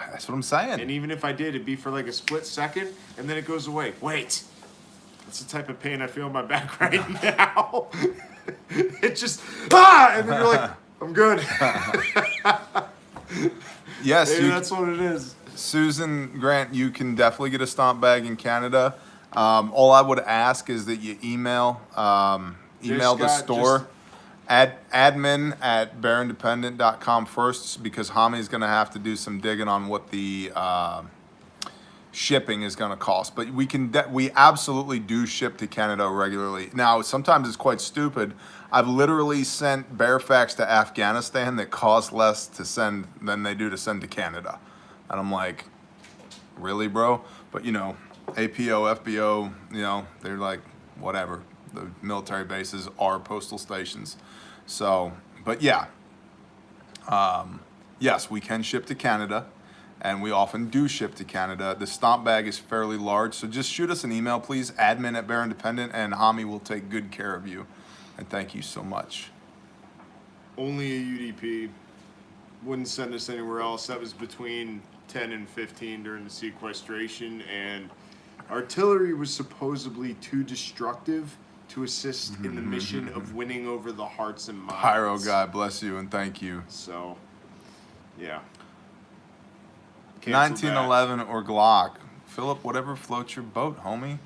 That's what I'm saying. And even if I did, it'd be for like a split second, and then it goes away. Wait, that's the type of pain I feel in my back right now. It just, and then you're like, I'm good. Yes, Maybe that's what it is. Susan Grant, you can definitely get a stomp bag in Canada. All I would ask is that you email the store. Admin@bearindependent.com first, because Hami's going to have to do some digging on what the shipping is going to cost. But we absolutely do ship to Canada regularly. Now, sometimes it's quite stupid. I've literally sent Bearfax to Afghanistan that cost less to send than they do to send to Canada. And I'm like, really, bro? But, APO, FBO, they're like, whatever. The military bases are postal stations. So, but yeah. Yes, we can ship to Canada, and we often do ship to Canada. The stomp bag is fairly large, so just shoot us an email, please, admin@bearindependent, and Hami will take good care of you. And thank you so much. Only a UDP. Wouldn't send us anywhere else. That was between 10 and 15 during the sequestration, and artillery was supposedly too destructive to assist in the mission of winning over the hearts and minds. Pyro guy, bless you and thank you. So, yeah. Cancel 1911 or Glock. Philip, whatever floats your boat, homie.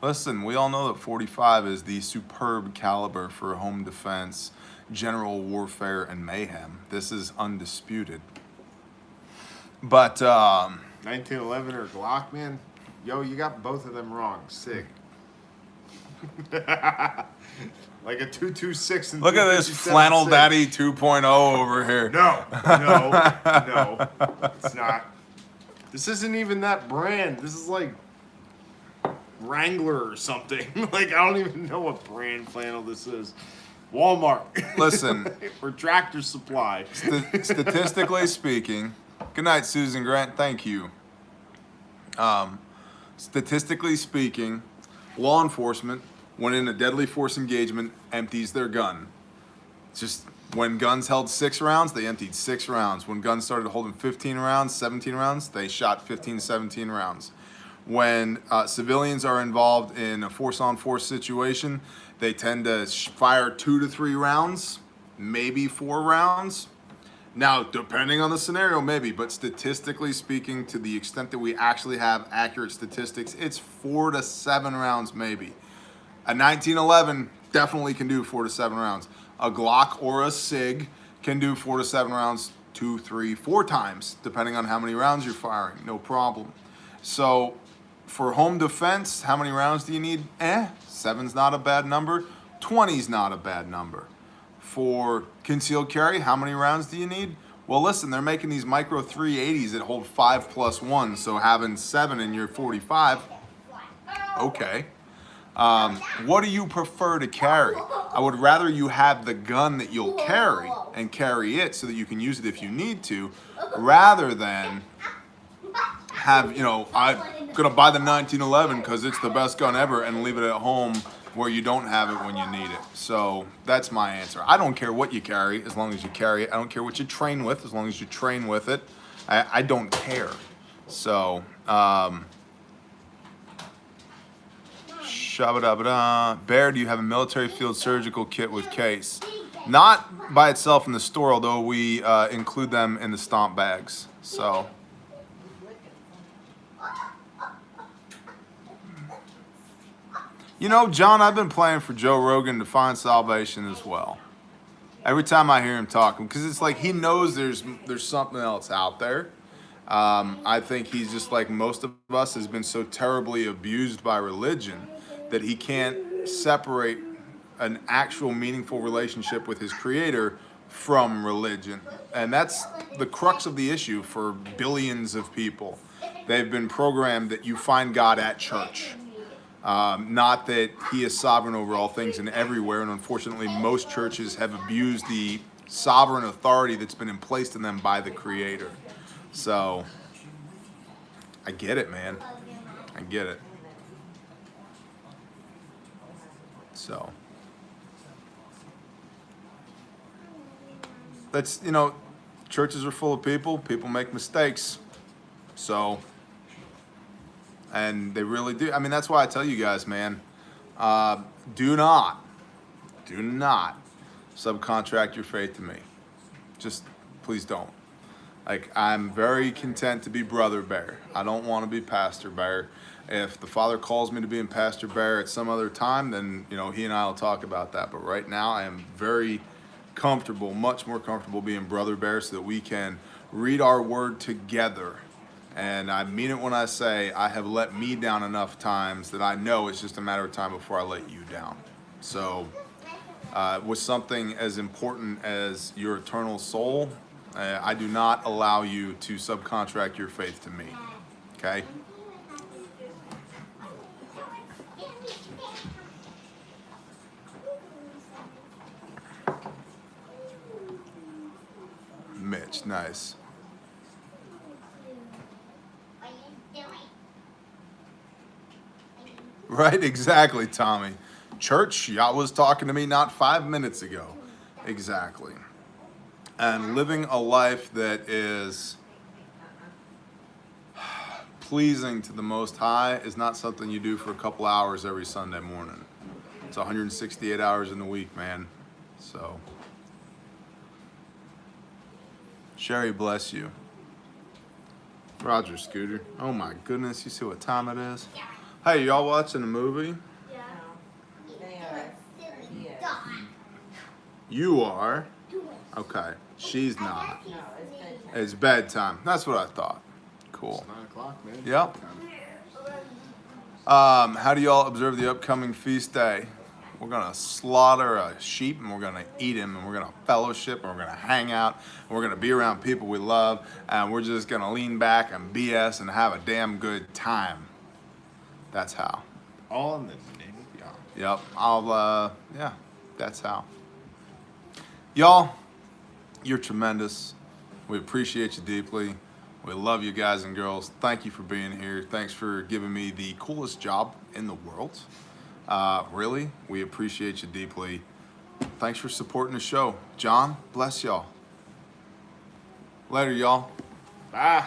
Listen, we all know that 45 is the superb caliber for home defense, general warfare, and mayhem. This is undisputed. But 1911 or Glock, man. Yo, you got both of them wrong. Sick. Like a 226 and look at this 257 flannel sick. daddy 2.0 over here. No, it's not. This isn't even that brand. This is like Wrangler or something. Like, I don't even know what brand flannel this is. Walmart. Listen. Or Tractor Supply. Statistically speaking, good night, Susan Grant. Thank you. Statistically speaking, law enforcement, when in a deadly force engagement, empties their gun. Just when guns held 6 rounds, they emptied 6 rounds. When guns started holding 15 rounds, 17 rounds, they shot 15, 17 rounds. When civilians are involved in a force-on-force situation, they tend to fire 2 to 3 rounds, maybe 4 rounds. Now, depending on the scenario, maybe, but statistically speaking, to the extent that we actually have accurate statistics, it's 4 to 7 rounds, maybe. A 1911 definitely can do 4 to 7 rounds. A Glock or a SIG can do 4 to 7 rounds 2, 3, 4 times, depending on how many rounds you're firing. No problem. So, for home defense, how many rounds do you need? 7's not a bad number. 20's not a bad number. For concealed carry, how many rounds do you need? Well, listen, they're making these micro 380s that hold 5+1, so having 7 in your 45, okay. What do you prefer to carry? I would rather you have the gun that you'll carry and carry it so that you can use it if you need to, rather than have, I'm going to buy the 1911 because it's the best gun ever and leave it at home where you don't have it when you need it. So that's my answer. I don't care what you carry as long as you carry it. I don't care what you train with as long as you train with it. I don't care. So, shabba-dabba-da. Bear, do you have a military field surgical kit with case? Not by itself in the store, although we include them in the stomp bags. So. John, I've been playing for Joe Rogan to find salvation as well. Every time I hear him talking, because it's like he knows there's something else out there. I think he's just like most of us, has been so terribly abused by religion that he can't separate an actual meaningful relationship with his creator from religion. And that's the crux of the issue for billions of people. They've been programmed that you find God at church. Not that he is sovereign over all things and everywhere. And unfortunately, most churches have abused the sovereign authority that's been placed in them by the creator. So I get it, man. I get it. So that's, you know, churches are full of people. People make mistakes. So, and they really do. I mean, that's why I tell you guys, man, do not subcontract your faith to me. Just please don't. Like, I'm very content to be Brother Bear. I don't want to be Pastor Bear. If the Father calls me to be in Pastor Bear at some other time, then, you know, he and I will talk about that. But right now, I am very comfortable, much more comfortable being Brother Bear, so that we can read our word together. And I mean it when I say I have let me down enough times that I know it's just a matter of time before I let you down. So with something as important as your eternal soul, I do not allow you to subcontract your faith to me. Okay? Mitch, nice. Right, exactly, Tommy. Church, y'all was talking to me not 5 minutes ago. Exactly. And living a life that is pleasing to the Most High is not something you do for a couple hours every Sunday morning. It's 168 hours in the week, man. So, Sherry, bless you. Roger, Scooter. Oh my goodness, you see what time it is? Hey, y'all watching a movie? You are? Okay. She's not. It's bedtime. That's what I thought. Cool. It's 9 o'clock, man. Yep. How do y'all observe the upcoming feast day? We're going to slaughter a sheep, and we're going to eat him, and we're going to fellowship, and we're going to hang out, and we're going to be around people we love, and we're just going to lean back and BS and have a damn good time. That's how. All in the name of God. Yep. Yeah, that's how. Y'all, you're tremendous. We appreciate you deeply. We love you guys and girls. Thank you for being here. Thanks for giving me the coolest job in the world. Really, we appreciate you deeply. Thanks for supporting the show. John, bless y'all. Later, y'all. Bye.